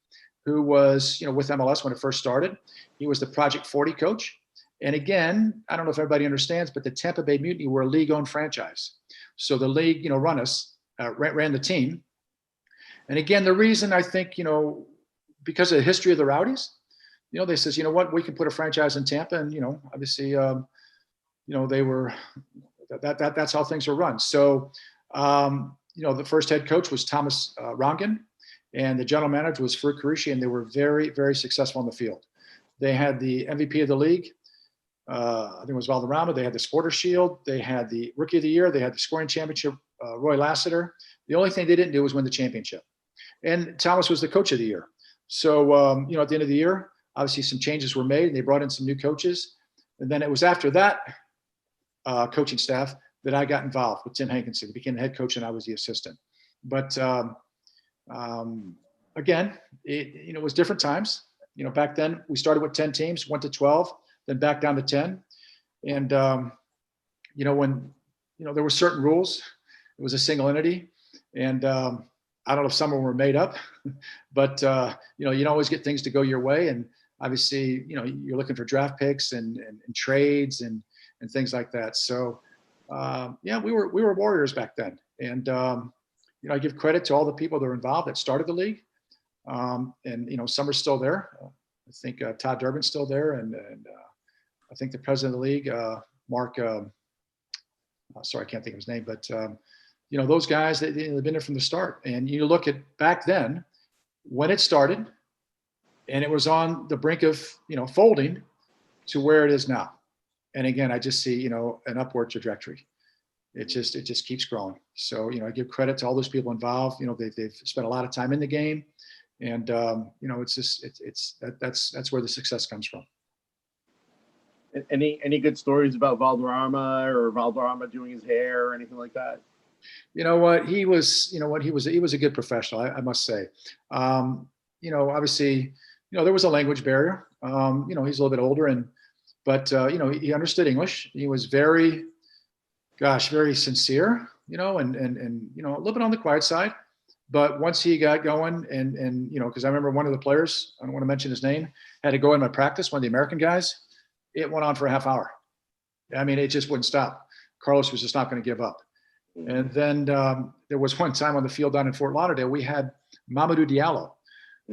who was, with MLS when it first started. He was the Project 40 coach. And again, I don't know if everybody understands, but the Tampa Bay Mutiny were a league-owned franchise. So the league, ran the team. And again, the reason I think, because of the history of the Rowdies, they says, you know what, we can put a franchise in Tampa, and obviously, they were that's how things were run. So, the first head coach was Thomas Rongen, and the general manager was Farouk Karishi, and they were very, very successful on the field. They had the MVP of the league. I think it was Valderrama. They had the Supporters Shield. They had the Rookie of the Year. They had the scoring championship, Roy Lassiter. The only thing they didn't do was win the championship. And Thomas was the coach of the year. So, at the end of the year, obviously some changes were made, and they brought in some new coaches. And then it was after that coaching staff that I got involved with Tim Hankinson. He became the head coach, and I was the assistant. But again, it was different times. Back then we started with 10 teams, went to 12, then back down to 10. And, when, there were certain rules, it was a single entity. And I don't know if some of them were made up, but, you always get things to go your way. And obviously, you're looking for draft picks and trades and things like that. So, we were warriors back then. And, I give credit to all the people that were involved that started the league. And, some are still there. I think Todd Durbin's still there. And I think the president of the league, Mark, sorry, I can't think of his name, but, those guys, they've been there from the start. And you look at back then when it started, and it was on the brink of, folding to where it is now. And again, I just see, an upward trajectory. It just keeps growing. So, I give credit to all those people involved. They've spent a lot of time in the game, and that's where the success comes from. Any good stories about Valderrama or Valderrama doing his hair or anything like that? He was a good professional, I must say. Obviously, there was a language barrier. He's a little bit older, but he understood English. He was very sincere, and a little bit on the quiet side. But once he got going, and because I remember one of the players, I don't want to mention his name, had to go in my practice, one of the American guys. It went on for a half hour. I mean, it just wouldn't stop. Carlos was just not going to give up. And then there was one time on the field down in Fort Lauderdale, we had Mamadou Diallo,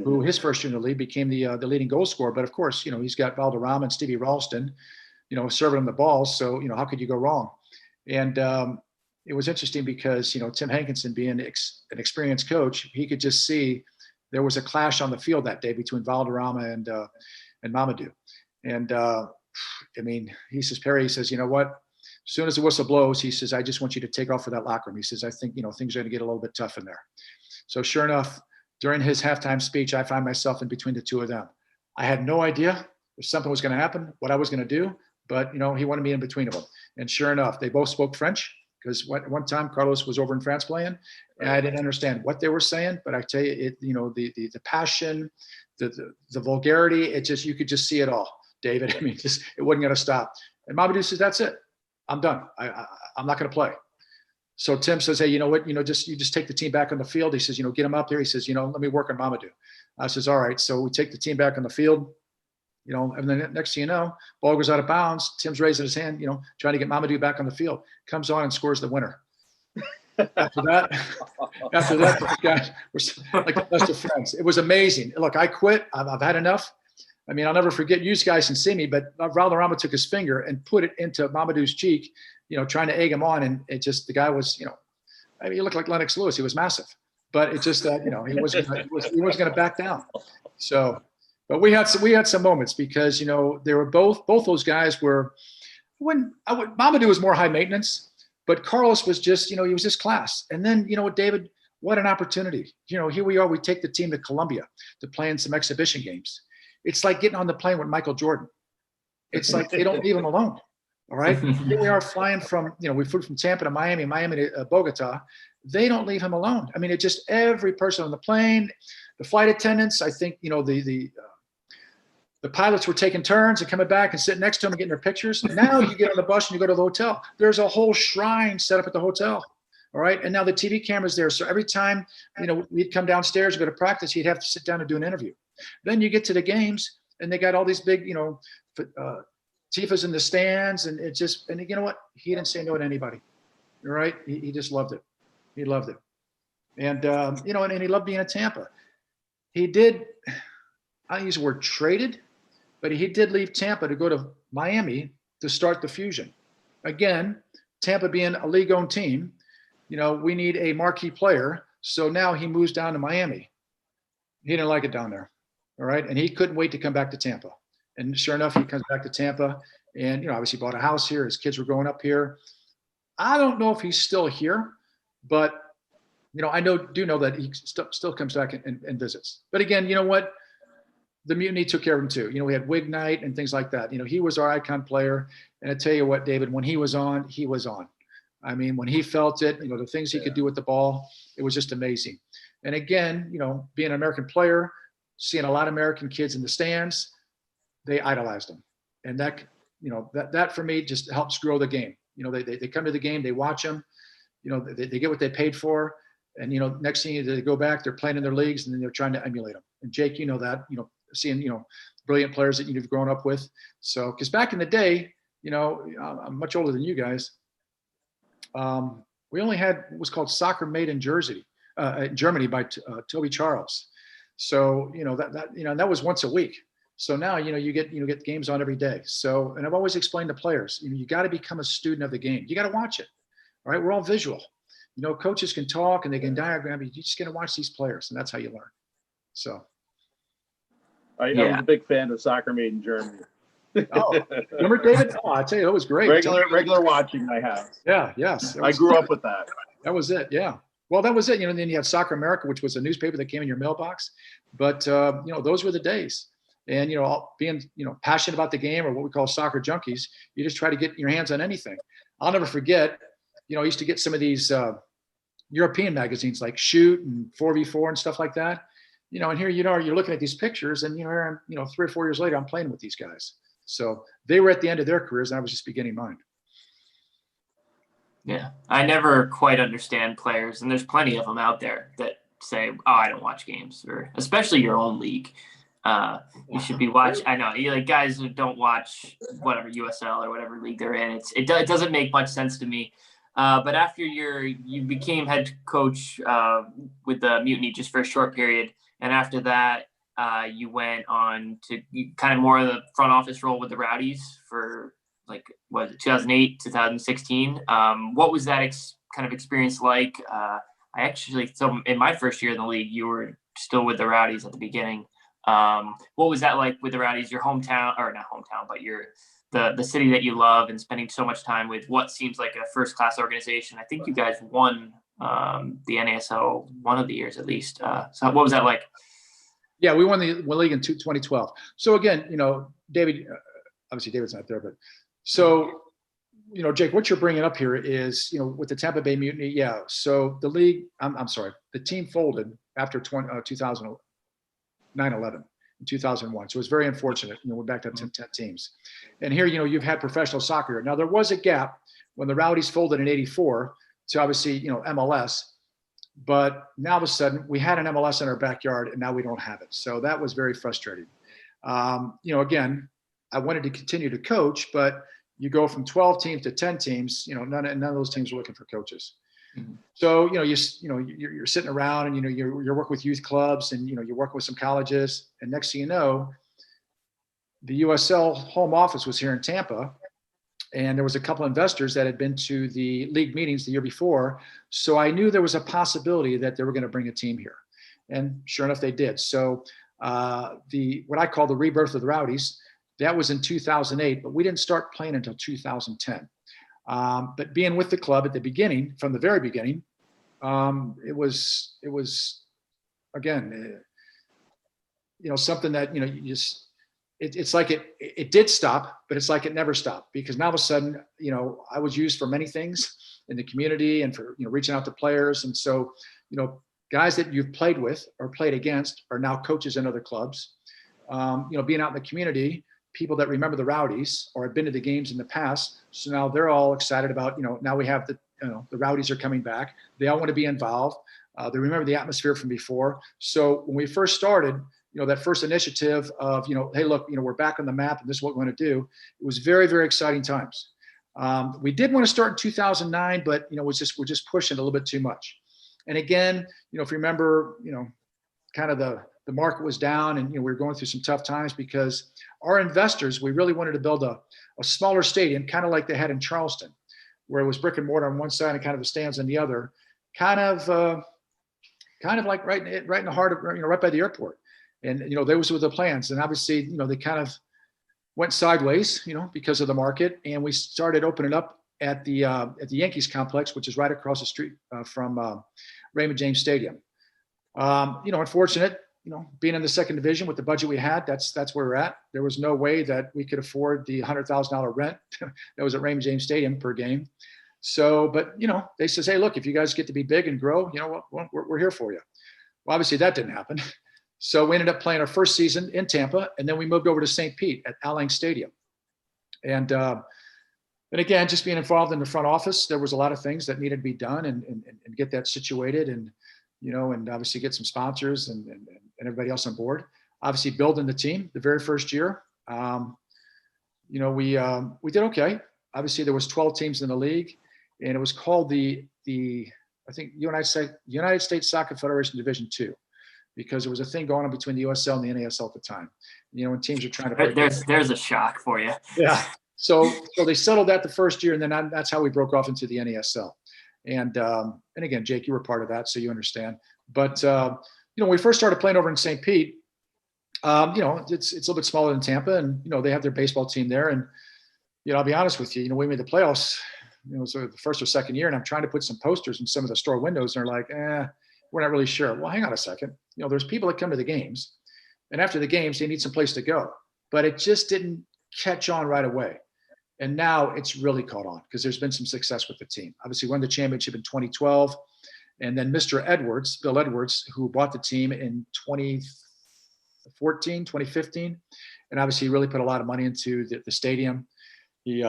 who his first year in the league became the leading goal scorer. But of course, he's got Valderrama and Stevie Ralston, serving him the ball. So, how could you go wrong? And it was interesting because, Tim Hankinson being an experienced coach, he could just see there was a clash on the field that day between Valderrama and Mamadou. And he says, Perry, he says, you know what? As soon as the whistle blows, he says, I just want you to take off for that locker room. He says, I think, things are going to get a little bit tough in there. So sure enough, during his halftime speech, I find myself in between the two of them. I had no idea if something was going to happen, what I was going to do, but, he wanted me in between of them. And sure enough, they both spoke French, because one time Carlos was over in France playing, and I didn't understand what they were saying, but I tell you, the passion, the vulgarity, you could just see it all, David. I mean, it wasn't going to stop. And Mamadou says, that's it. I'm done. I'm not going to play. So Tim says, hey, you know what? You just take the team back on the field. He says, get him up here. He says, let me work on Mamadou. I says, all right. So we take the team back on the field, and then next thing you know, ball goes out of bounds. Tim's raising his hand, trying to get Mamadou back on the field. Comes on and scores the winner. After that, the guys were like the best of friends. It was amazing. Look, I quit. I've had enough. I mean, I'll never forget, you guys can see me, but Valderrama took his finger and put it into Mamadou's cheek, trying to egg him on. And the guy was, he looked like Lennox Lewis. He was massive, but it just that, he wasn't going to back down. So, but we had some moments because, they were both those guys were, Mamadou was more high maintenance, but Carlos was just, he was just class. And then, David, what an opportunity. Here we are, we take the team to Colombia to play in some exhibition games. It's like getting on the plane with Michael Jordan. It's like they don't leave him alone. All right. Here we are flying from, we flew from Tampa to Miami to Bogota. They don't leave him alone. I mean, it just every person on the plane, the flight attendants, I think, the pilots were taking turns and coming back and sitting next to him and getting their pictures. Now you get on the bus and you go to the hotel. There's a whole shrine set up at the hotel. All right. And now the TV camera's there. So every time, we'd come downstairs and go to practice, he'd have to sit down and do an interview. Then you get to the games and they got all these big, Tifas in the stands, and and you know what? He didn't say no to anybody. All right. He just loved it. He loved it. And, and he loved being at Tampa. He did, I use the word traded, but he did leave Tampa to go to Miami to start the Fusion. Again, Tampa being a league-owned team, we need a marquee player. So now he moves down to Miami. He didn't like it down there. All right. And he couldn't wait to come back to Tampa. And sure enough, he comes back to Tampa and, obviously bought a house here. His kids were growing up here. I don't know if he's still here, but, I do know that he still comes back and visits. But again, you know what? The Mutiny took care of him too. We had Wig Night and things like that. He was our icon player. And I tell you what, David, when he was on, he was on. I mean, when he felt it, the things he could do with the ball, it was just amazing. And again, being an American player, seeing a lot of American kids in the stands, they idolized him. And that, that for me just helps grow the game. They come to the game, they watch them, they get what they paid for. And, next thing they go back, they're playing in their leagues and then they're trying to emulate them. And Jake, that, seeing, brilliant players that you've grown up with. So, because back in the day, I'm much older than you guys. We only had what was called Soccer Made in Germany by Toby Charles. So, that was once a week. So now, you get games on every day. So, and I've always explained to players, you got to become a student of the game. You got to watch it. All right. We're all visual. Coaches can talk and they can diagram. You just got to watch these players, and that's how you learn. So. I was a big fan of Soccer Made in Germany. Oh, remember David? Oh, I tell you, that was great. Regular watching my house. Yeah. Yes. I grew up with that. That was it. Yeah. Well, that was it. Then you had Soccer America, which was a newspaper that came in your mailbox. But, those were the days. And, being, passionate about the game, or what we call soccer junkies, you just try to get your hands on anything. I'll never forget, I used to get some of these European magazines like Shoot and 4v4 and stuff like that. And here, you're looking at these pictures and, 3 or 4 years later, I'm playing with these guys. So they were at the end of their careers and I was just beginning mine. Yeah. I never quite understand players, and there's plenty of them out there that say, oh, I don't watch games, or especially your own league. You should be watching. I know, guys who don't watch whatever USL or whatever league they're in. It doesn't make much sense to me. But after you became head coach with the Mutiny just for a short period, and after that, you went on to kind of more of the front office role with the Rowdies for 2008, 2016. What was that kind of experience like? So in my first year in the league, you were still with the Rowdies at the beginning. What was that like with the Rowdies, your hometown, or not hometown, but the city that you love, and spending so much time with what seems like a first-class organization? I think you guys won the NASL one of the years at least. So what was that like? Yeah, we won the league in 2012. So again, David, obviously David's not there, but so, Jake, what you're bringing up here is, with the Tampa Bay Mutiny. Yeah. So the league, the team folded after 9/11 in 2001. So it was very unfortunate. We're back to 10 teams. And here, you've had professional soccer. Now there was a gap when the Rowdies folded in '84 to obviously, MLS. But now all of a sudden we had an MLS in our backyard and now we don't have it. So that was very frustrating. Again, I wanted to continue to coach, but you go from 12 teams to 10 teams, none of those teams were looking for coaches. Mm-hmm. So, you're sitting around and, you're working with youth clubs and, you're working with some colleges, and next thing you know, the USL home office was here in Tampa, and there was a couple of investors that had been to the league meetings the year before. So I knew there was a possibility that they were going to bring a team here, and sure enough, they did. So what I call the rebirth of the Rowdies, that was in 2008, but we didn't start playing until 2010. But being with the club at the beginning, from the very beginning, it was again, something that, it's like it did stop, but it's like it never stopped, because now all of a sudden, I was used for many things in the community and for, reaching out to players. And so, guys that you've played with or played against are now coaches in other clubs. Being out in the community, people that remember the Rowdies or have been to the games in the past. So now they're all excited about, now we have the Rowdies are coming back. They all want to be involved. They remember the atmosphere from before. So when we first started, that first initiative of, hey, look, we're back on the map and this is what we're going to do. It was very, very exciting times. We did want to start in 2009, but, we're just pushing a little bit too much. And again, if you remember, kind of the market was down and, we were going through some tough times because our investors, we really wanted to build a smaller stadium, kind of like they had in Charleston, where it was brick and mortar on one side and kind of the stands on the other, kind of like right in the heart of, right by the airport. And, those were the plans. And obviously, they kind of went sideways, because of the market. And we started opening up at the Yankees complex, which is right across the street from Raymond James Stadium. Unfortunate, being in the second division with the budget we had, that's where we're at. There was no way that we could afford the $100,000 rent that was at Raymond James Stadium per game. So, but, they says, hey, look, if you guys get to be big and grow, we're here for you. Well, obviously that didn't happen. So we ended up playing our first season in Tampa, and then we moved over to St. Pete at Al Lang Stadium. And again, just being involved in the front office, there was a lot of things that needed to be done and get that situated and, and obviously get some sponsors and everybody else on board. Obviously building the team the very first year. We did okay. Obviously there was 12 teams in the league, and it was called the I think United States Soccer Federation Division II, because there was a thing going on between the USL and the NASL at the time. When teams are trying to there's a shock for you. Yeah. So they settled that the first year, and then that's how we broke off into the NASL. And again, Jake, you were part of that, so you understand. But when we first started playing over in St. Pete, it's a little bit smaller than Tampa, and they have their baseball team there. And I'll be honest with you, we made the playoffs, so the first or second year, and I'm trying to put some posters in some of the store windows, and they're like, we're not really sure. Well, hang on a second. There's people that come to the games, and after the games, they need some place to go. But it just didn't catch on right away. And now it's really caught on because there's been some success with the team. Obviously won the championship in 2012. And then Mr. Edwards, Bill Edwards, who bought the team in 2015, and obviously really put a lot of money into the stadium. He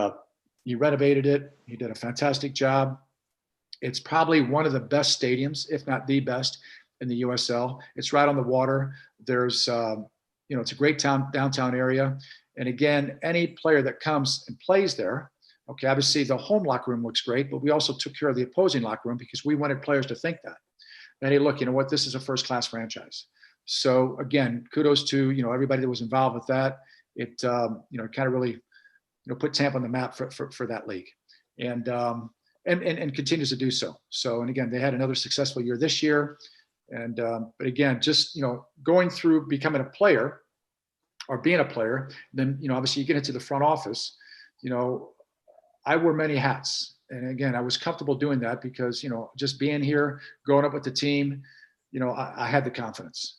renovated it. He did a fantastic job. It's probably one of the best stadiums, if not the best, in the USL. It's right on the water. There's, it's a great downtown area. And again, any player that comes and plays there, okay, obviously the home locker room looks great, but we also took care of the opposing locker room because we wanted players to think that, hey, look, this is a first-class franchise. So again, kudos to, everybody that was involved with that. It, kind of really, put Tampa on the map for that league, and continues to do so. So, and again, they had another successful year this year. And, but again, just, going through becoming a player or being a player, then, obviously you get into the front office, I wore many hats. And again, I was comfortable doing that because, just being here, growing up with the team, I had the confidence.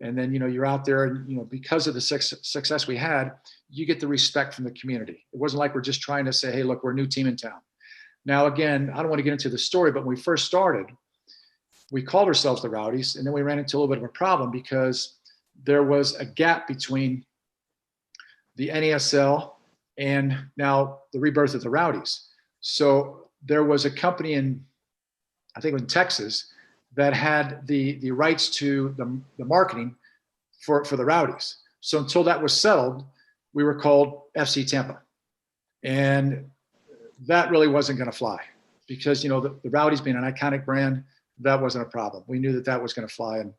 And then, you're out there and, because of the success we had, you get the respect from the community. It wasn't like we're just trying to say, hey, look, we're a new team in town. Now, again, I don't want to get into the story, but when we first started, we called ourselves the Rowdies, and then we ran into a little bit of a problem because there was a gap between the NASL and now the rebirth of the Rowdies. So there was a company in Texas that had the rights to the marketing for the Rowdies. So until that was settled, we were called FC Tampa. And that really wasn't going to fly because, the Rowdies being an iconic brand, that wasn't a problem. We knew that was going to fly, and,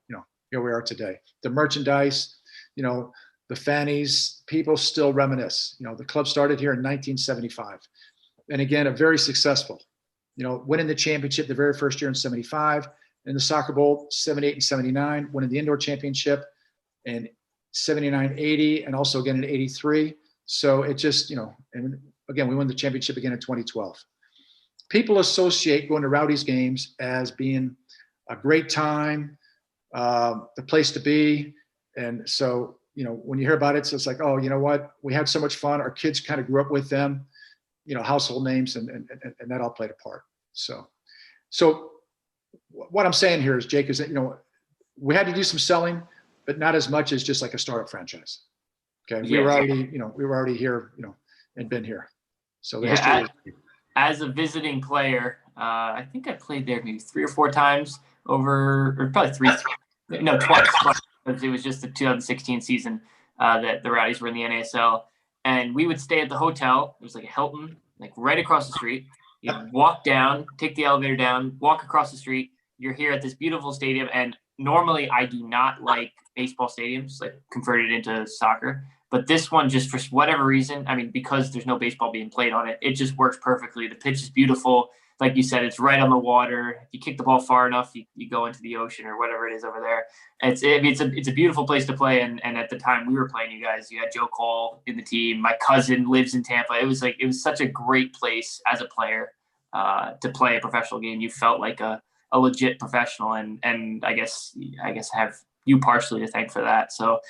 here we are today. The merchandise, the fannies, people still reminisce. The club started here in 1975. And again, a very successful, winning the championship the very first year in 75, in the Soccer Bowl, 78 and 79, winning the indoor championship in 79, 80, and also again in 83. So it just, and again, we won the championship again in 2012. People associate going to Rowdies games as being a great time, the place to be. And so, when you hear about it, so it's like, oh, you know what? We had so much fun. Our kids kind of grew up with them, household names, and that all played a part. So what I'm saying here is, Jake, is that, we had to do some selling, but not as much as just like a startup franchise. Okay. We were already here, and been here. So the history is, as a visiting player, I think I played there maybe 3 or 4 times over, or probably twice. It was just the 2016 season that the Rowdies were in the NASL. And we would stay at the hotel. It was like a Hilton, like right across the street. You walk down, take the elevator down, walk across the street. You're here at this beautiful stadium. And normally I do not like baseball stadiums, like converted into soccer. But this one, just for whatever reason, I mean, because there's no baseball being played on it, it just works perfectly. The pitch is beautiful. Like you said, it's right on the water. If you kick the ball far enough, you go into the ocean or whatever it is over there. It's a beautiful place to play. And at the time we were playing you guys, you had Joe Cole in the team. My cousin lives in Tampa. It was such a great place as a player to play a professional game. You felt like a legit professional, and I guess I have you partially to thank for that. So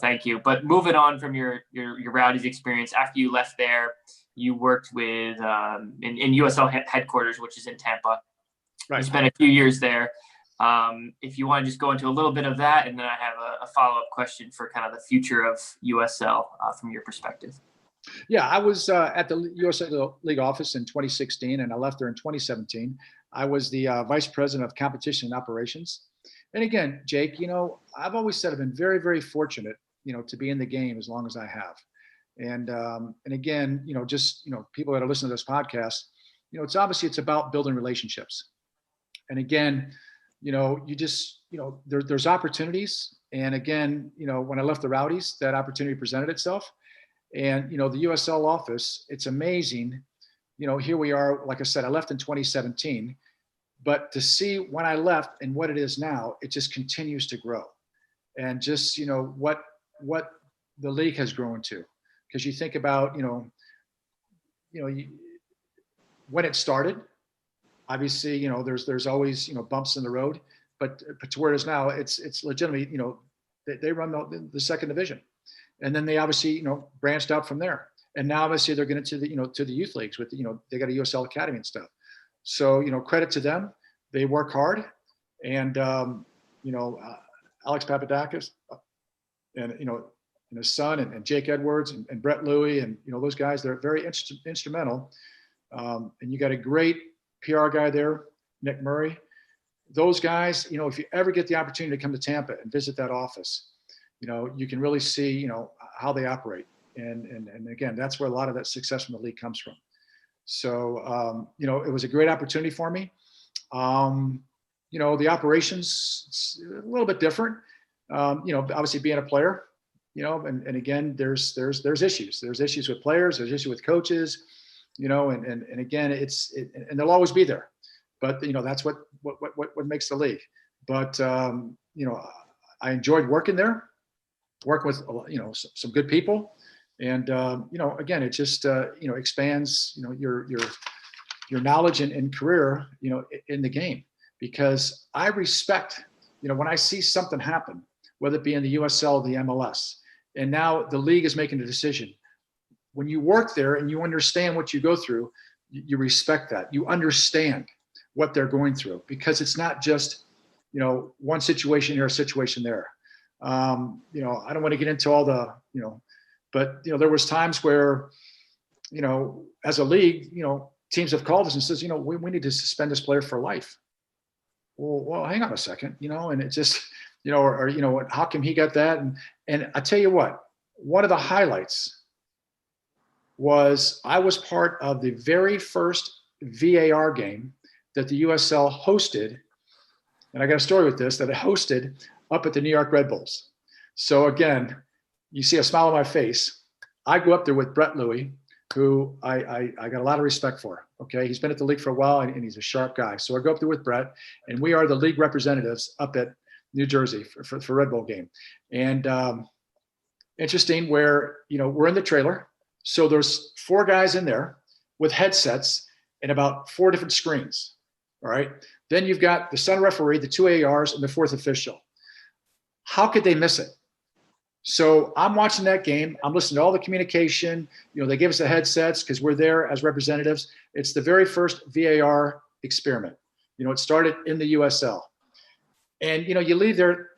thank you. But moving on from your Rowdies experience, after you left there, you worked with in USL headquarters, which is in Tampa. Right. You spent a few years there. If you want to just go into a little bit of that, and then I have a follow-up question for kind of the future of USL from your perspective. Yeah, I was at the USL League office in 2016, and I left there in 2017. I was the vice president of competition and operations. And again, Jake, I've always said I've been very, very fortunate, to be in the game as long as I have. And again, people that are listening to this podcast, it's about building relationships. And again, there's opportunities. And again, when I left the Rowdies, that opportunity presented itself. And, the USL office, it's amazing. Here we are, like I said, I left in 2017, but to see when I left and what it is now, it just continues to grow. And just, what the league has grown to. Because you think about, when it started, obviously, there's always, bumps in the road, but to where it is now, it's legitimately, they run the second division. And then they obviously, branched out from there. And now obviously they're getting to the youth leagues with, they got a USL Academy and stuff. So, credit to them. They work hard. And, Alex Papadakis and, and his son and Jake Edwards and Brett Louie and, those guys, they're very instrumental. And you got a great PR guy there, Nick Murray. Those guys, if you ever get the opportunity to come to Tampa and visit that office, you can really see, how they operate. And again, that's where a lot of that success from the league comes from. So, it was a great opportunity for me. The operations, it's a little bit different. Obviously being a player, and again, there's issues. There's issues with players, there's issues with coaches, and again, and they'll always be there. But, that's what makes the league. But, I enjoyed working there, working with, some good people. And, again, it just, expands, your knowledge and career, in the game. Because I respect, when I see something happen, whether it be in the USL, the MLS, and now the league is making a decision. When you work there and you understand what you go through, you respect that. You understand what they're going through, because it's not just, one situation here, a situation there. I don't want to get into all the, but, there was times where, as a league, teams have called us and says, we need to suspend this player for life. Well, hang on a second, and it's just, or how come he got that? And I tell you what, one of the highlights was I was part of the very first VAR game that the USL hosted. And I got a story with this, that it hosted up at the New York Red Bulls. So again, you see a smile on my face. I go up there with Brett Louie, who I got a lot of respect for. Okay. He's been at the league for a while and he's a sharp guy. So I go up there with Brett, and we are the league representatives up at New Jersey for Red Bull game. And interesting where, we're in the trailer. So there's 4 guys in there with headsets and about 4 different screens. All right. Then you've got the center referee, the 2 ARs, and the 4th official. How could they miss it? So I'm watching that game. I'm listening to all the communication. They give us the headsets because we're there as representatives. It's the very first VAR experiment. It started in the USL. And, you leave there.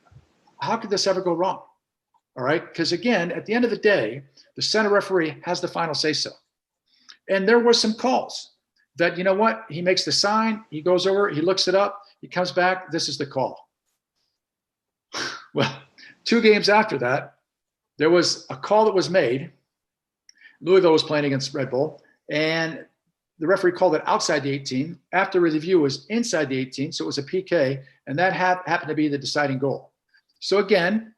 How could this ever go wrong? All right. Because again, at the end of the day, the center referee has the final say so. And there were some calls that, what? He makes the sign. He goes over. He looks it up. He comes back. This is the call. Well, 2 games after that, there was a call that was made. Louisville was playing against Red Bull, and the referee called it outside the 18. After review, was inside the 18, so it was a PK, and that happened to be the deciding goal. So again,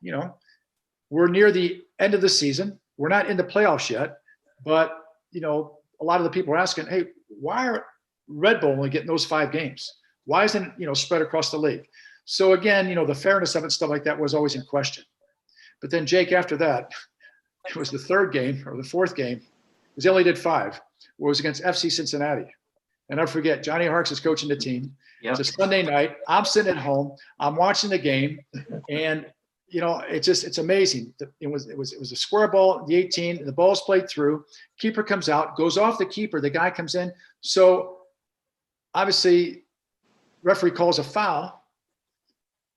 we're near the end of the season. We're not in the playoffs yet, but a lot of the people are asking, hey, why are Red Bull only getting those 5 games? Why isn't it, spread across the league? So again, the fairness of it, stuff like that was always in question. But then Jake, after that, it was the 3rd game or the 4th game, because they only did 5, where it was against FC Cincinnati. And I forget, Johnny Harks is coaching the team. Yep. It's a Sunday night. I'm sitting at home. I'm watching the game, and it's amazing. It was a square ball, the 18, and the ball's played through. Keeper comes out, goes off the keeper. The guy comes in. So obviously, referee calls a foul,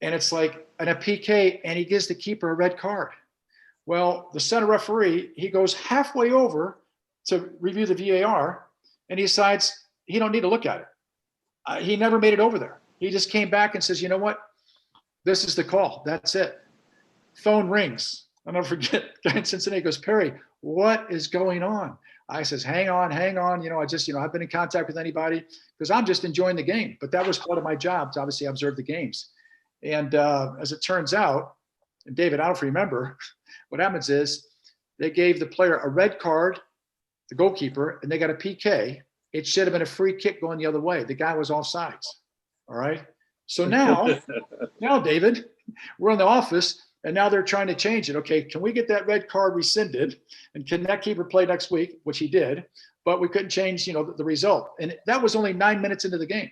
and it's like a PK, and he gives the keeper a red card. Well, the center referee, he goes halfway over to review the VAR, and he decides he don't need to look at it. He never made it over there. He just came back and says, you know what? This is the call. That's it. Phone rings. I'll never forget. Guy in Cincinnati goes, Perry, what is going on? I says, hang on. I've been in contact with anybody because I'm just enjoying the game. But that was part of my job to obviously observe the games. And as it turns out, and David, I don't know if you remember, what happens is they gave the player a red card, the goalkeeper, and they got a PK. It should have been a free kick going the other way. The guy was offsides. All right. So now, David, we're in the office, and now they're trying to change it. Okay, can we get that red card rescinded? And can that keeper play next week? Which he did, but we couldn't change, the result. And that was only 9 minutes into the game.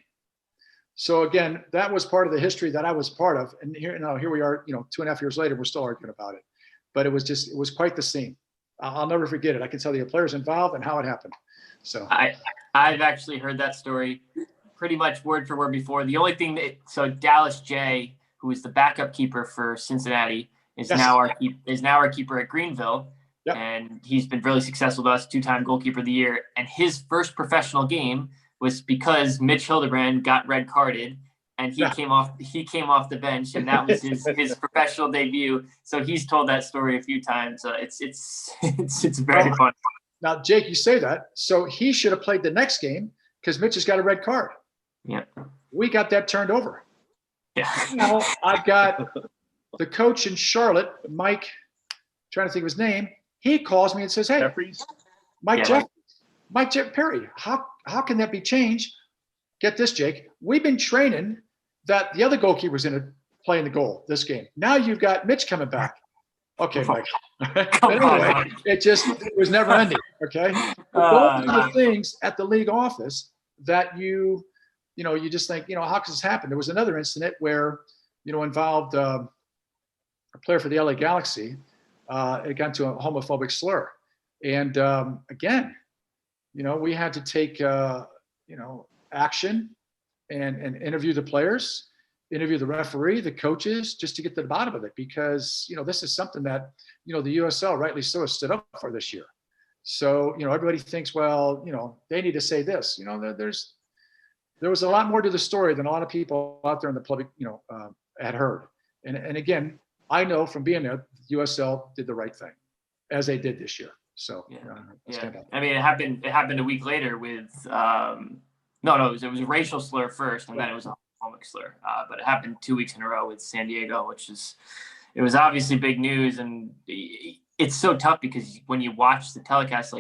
So again, that was part of the history that I was part of. And here we are, 2.5 years later, we're still arguing about it. But it was quite the scene. I'll never forget it. I can tell you the players involved and how it happened. So I've actually heard that story pretty much word for word before. The only thing so Dallas J, who is the backup keeper for Cincinnati, is now our keeper at Greenville. Yep. And he's been really successful with us, 2-time goalkeeper of the year. And his first professional game was because Mitch Hildebrand got red carded, and he came off the bench, and that was his professional debut. So he's told that story a few times. It's very fun. Now, Jake, you say that, so he should have played the next game because Mitch has got a red card. Yeah, we got that turned over. Yeah. Now I've got the coach in Charlotte, Mike. Trying to think of his name. He calls me and says, "Hey, Jeffries? Mike Perry, how can that be changed?" Get this, Jake. We've been training that the other goalkeeper's going to play in the goal this game. Now you've got Mitch coming back. Okay, Mike. But anyway, it was never ending. Okay. Those are the things at the league office that you just think, how could this happen? There was another incident where, involved a player for the LA Galaxy. It got to a homophobic slur. And again, we had to take, action and interview the players, interview the referee, the coaches, just to get to the bottom of it, because, this is something that, the USL rightly so has stood up for this year. So, everybody thinks, well, they need to say this, there was a lot more to the story than a lot of people out there in the public, had heard. And again, I know from being there, USL did the right thing, as they did this year. So, I mean, it happened a week later with, it was a racial slur first, and then it was a homophobic slur. But it happened 2 weeks in a row with San Diego, it was obviously big news. And it's so tough because when you watch the telecast,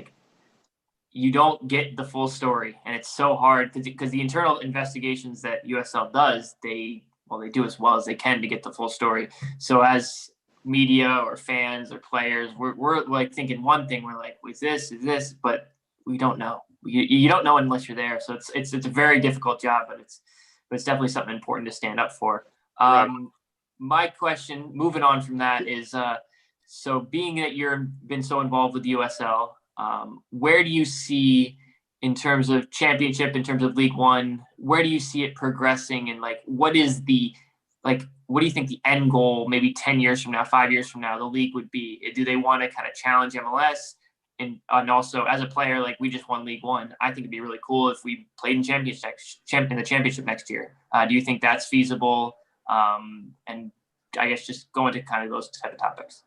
you don't get the full story, and it's so hard because the internal investigations that USL does, they do as well as they can to get the full story. So as media or fans or players, we're like thinking one thing, we're like, is this, but we don't know. You don't know unless you're there. So it's a very difficult job, but it's definitely something important to stand up for. Right. My question, moving on from that, is so being that you've been so involved with the USL, where do you see, in terms of championship, in terms of League One, where do you see it progressing? And what do you think the end goal, maybe 10 years from now, 5 years from now, the league would be? Do they want to kind of challenge MLS? And also, as a player, we just won League One, I think it'd be really cool if we played in the championship next year. Do you think that's feasible? And I guess just go into kind of those type of topics.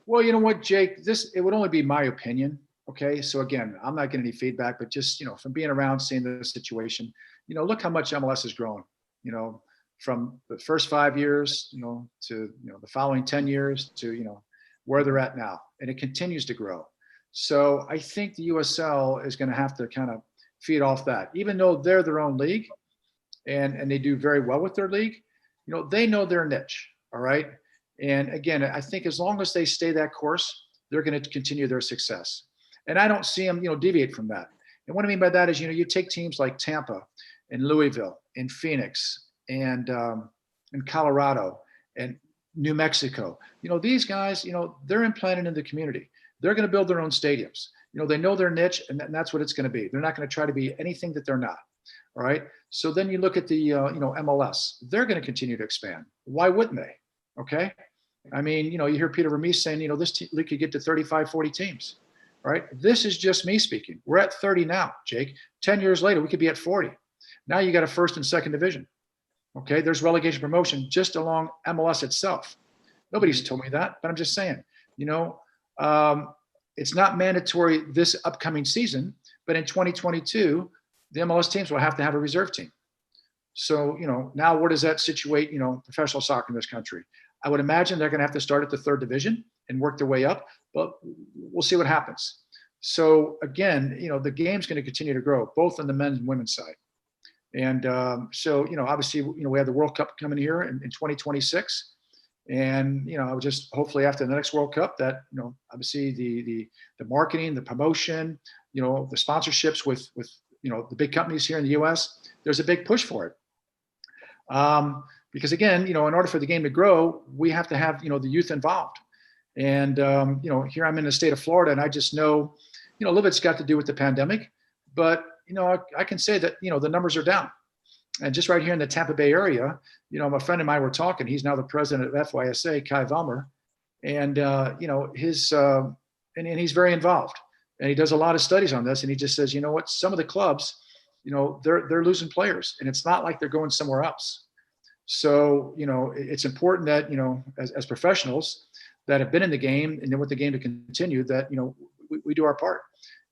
Well, you know what, Jake, it would only be my opinion. Okay. So again, I'm not getting any feedback, but just, from being around, seeing the situation, look how much MLS has grown, from the first 5 years, to, the following 10 years to, where they're at now. And it continues to grow. So I think the USL is going to have to kind of feed off that, even though they're their own league and they do very well with their league, they know their niche. All right. And again, I think as long as they stay that course, they're going to continue their success. And I don't see them, deviate from that. And what I mean by that is, you take teams like Tampa and Louisville and Phoenix and Colorado and New Mexico. These guys, they're implanted in the community. They're going to build their own stadiums. They know their niche, and that's what it's going to be. They're not going to try to be anything that they're not. All right. So then you look at the, MLS. They're going to continue to expand. Why wouldn't they? Okay. I mean, you hear Peter Vermees saying, this league could get to 35, 40 teams. All right. This is just me speaking. We're at 30 now, Jake. 10 years later, we could be at 40. Now you got a first and second division. Okay. There's relegation promotion just along MLS itself. Nobody's told me that, but I'm just saying, it's not mandatory this upcoming season, but in 2022, the MLS teams will have to have a reserve team. So, now where does that situate, professional soccer in this country? I would imagine they're going to have to start at the third division and work their way up, but we'll see what happens. So again, the game's going to continue to grow, both on the men's and women's side. And so, obviously, we have the World Cup coming here in 2026. And, just hopefully after the next World Cup that, obviously the marketing, the promotion, the sponsorships with, the big companies here in the US, there's a big push for it. Because again, in order for the game to grow, we have to have, the youth involved. And, here I'm in the state of Florida, and I just know, a little bit's got to do with the pandemic, but, I can say that, the numbers are down. And just right here in the Tampa Bay area, my friend and I were talking. He's now the president of FYSA, Kai Vollmer, and and he's very involved, and he does a lot of studies on this. And he just says, what, some of the clubs, they're losing players, and it's not like they're going somewhere else. So it's important that as professionals that have been in the game and they want the game to continue, that we do our part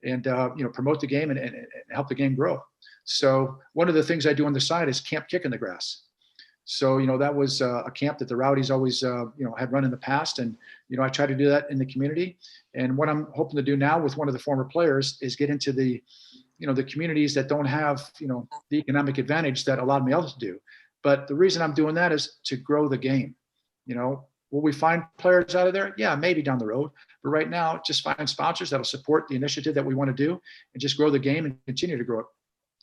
and promote the game and help the game grow. So one of the things I do on the side is Camp Kick in the Grass. So, that was a camp that the Rowdies always, had run in the past. And, I try to do that in the community. And what I'm hoping to do now with one of the former players is get into the, the communities that don't have, the economic advantage that a lot of me others do. But the reason I'm doing that is to grow the game. Will we find players out of there? Yeah, maybe down the road. But right now, just find sponsors that'll support the initiative that we want to do and just grow the game and continue to grow it.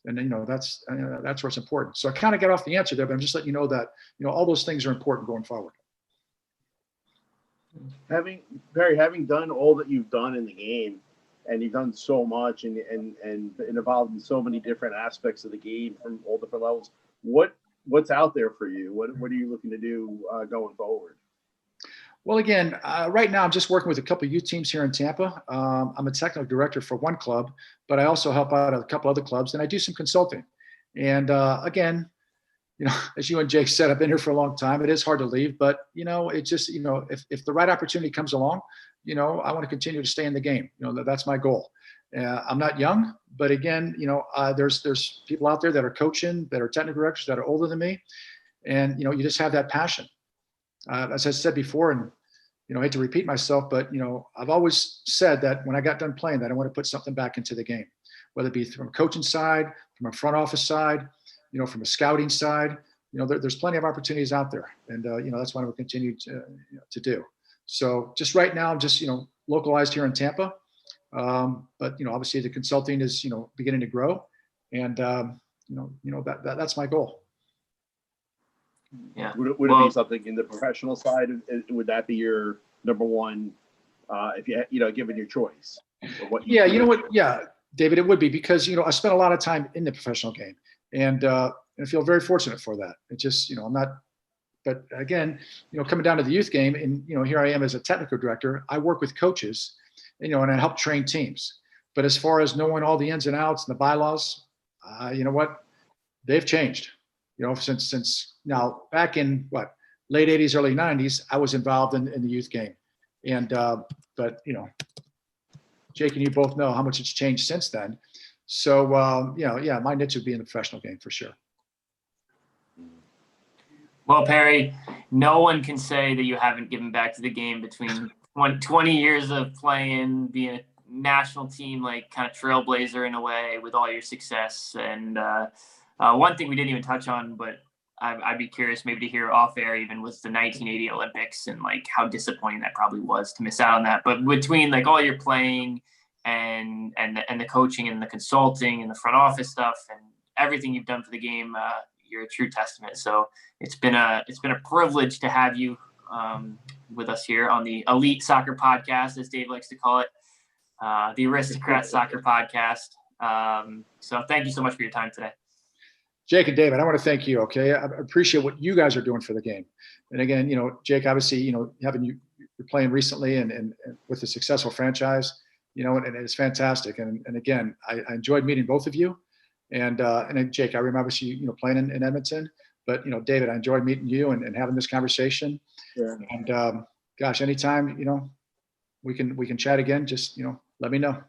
And that's where it's important. So I kind of got off the answer there, but I'm just letting you know that all those things are important going forward. Having done all that you've done in the game, and you've done so much and involved in so many different aspects of the game from all different levels, what's out there for you? What are you looking to do going forward? Well, again, right now I'm just working with a couple of youth teams here in Tampa. I'm a technical director for one club, but I also help out at a couple other clubs, and I do some consulting. And again, as you and Jake said, I've been here for a long time. It is hard to leave, but it just, if the right opportunity comes along, I want to continue to stay in the game. That's my goal. I'm not young, but again, there's people out there that are coaching, that are technical directors, that are older than me, and you just have that passion. As I said before, and I hate to repeat myself, but I've always said that when I got done playing, that I want to put something back into the game, whether it be from a coaching side, from a front office side, from a scouting side. There's plenty of opportunities out there, and that's what I will continue to do. So just right now, I'm just localized here in Tampa, but obviously the consulting is beginning to grow, and that's my goal. Yeah. Would it be something in the professional side? Would that be your number one, if you given your choice? Yeah, Yeah, David, it would be, because I spent a lot of time in the professional game, and I feel very fortunate for that. It just I'm not. But again, coming down to the youth game, and here I am as a technical director. I work with coaches, and I help train teams. But as far as knowing all the ins and outs and the bylaws, they've changed. Since now back in late 80s, early 90s, I was involved in the youth game. And, but, Jake and you both know how much it's changed since then. So, yeah, my niche would be in the professional game for sure. Well, Perry, no one can say that you haven't given back to the game between 20 years of playing, being a national team, like kind of trailblazer in a way with all your success. And one thing we didn't even touch on, but I'd be curious maybe to hear off air even, was the 1980 Olympics and like how disappointing that probably was to miss out on that. But between like all your playing and the coaching and the consulting and the front office stuff and everything you've done for the game, you're a true testament. So it's been a privilege to have you with us here on the Elite Soccer Podcast, as Dave likes to call it, the Aristocrats Soccer Podcast. So thank you so much for your time today. Jake and David, I want to thank you. Okay, I appreciate what you guys are doing for the game. And again, Jake, obviously, you're playing recently and with a successful franchise, and it's fantastic. And again, I enjoyed meeting both of you. And then Jake, I remember you playing in Edmonton. But David, I enjoyed meeting you and having this conversation. Yeah. And gosh, anytime we can chat again, just let me know.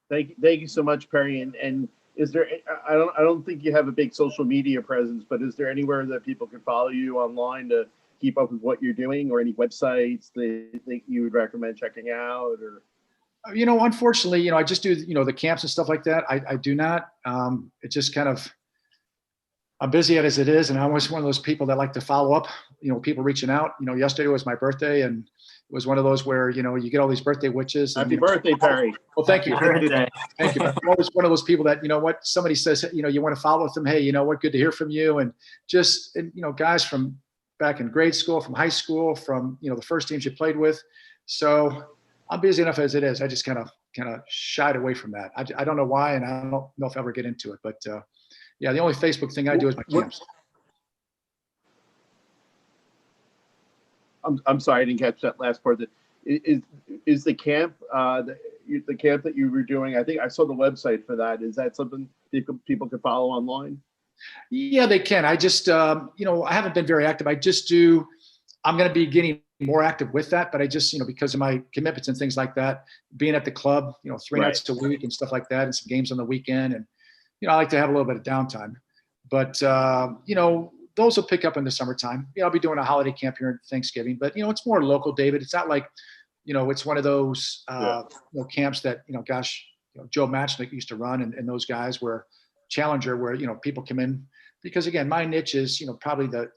Thank you so much, Perry. And is there, I don't think you have a big social media presence, but is there anywhere that people can follow you online to keep up with what you're doing, or any websites that you would recommend checking out? Or unfortunately, I just do the camps and stuff like that. I do not. It just kind of, I'm busy as it is, and I'm always one of those people that like to follow up. People reaching out. Yesterday was my birthday, and it was one of those where you get all these birthday wishes. Happy birthday, Perry! Well, thank you. Happy birthday. Thank you. I'm always one of those people that somebody says you want to follow with them. Hey, good to hear from you, and just guys from back in grade school, from high school, from the first teams you played with. So I'm busy enough as it is. I just kind of shied away from that. I don't know why, and I don't know if I'll ever get into it, but. Yeah, the only Facebook thing I do is my camps. I'm sorry, I didn't catch that last part. Is the camp the camp that you were doing? I think I saw the website for that. Is that something people can follow online? Yeah, they can. I just I haven't been very active. I'm going to be getting more active with that, but I just because of my commitments and things like that, being at the club 3 nights a week and stuff like that, and some games on the weekend, and I like to have a little bit of downtime, but, those will pick up in the summertime. I'll be doing a holiday camp here in Thanksgiving, but, it's more local, David. It's not like, it's one of those, camps that, Joe Matchnick used to run and those guys were Challenger where, people come in because again, my niche is, probably the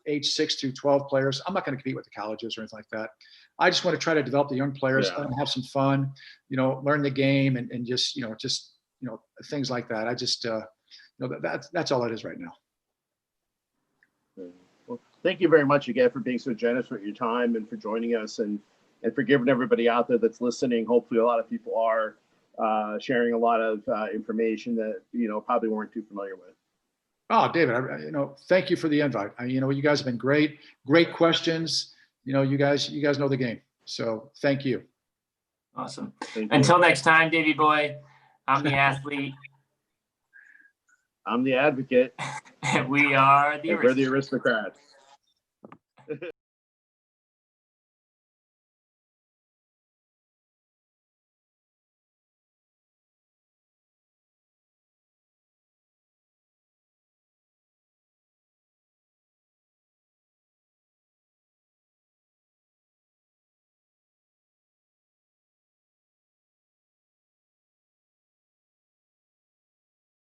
age 6 through 12 players. I'm not going to compete with the colleges or anything like that. I just want to try to develop the young players and have some fun, learn the game and just things like that. I just, that's all it is right now. Well, thank you very much again for being so generous with your time and for joining us and for giving everybody out there that's listening. Hopefully a lot of people are sharing a lot of information that, probably weren't too familiar with. Oh, David, thank you for the invite. You guys have been great questions. You guys know the game. So thank you. Awesome. Until next time, Davey boy. I'm the athlete. I'm the advocate. We are we're the Aristocrats.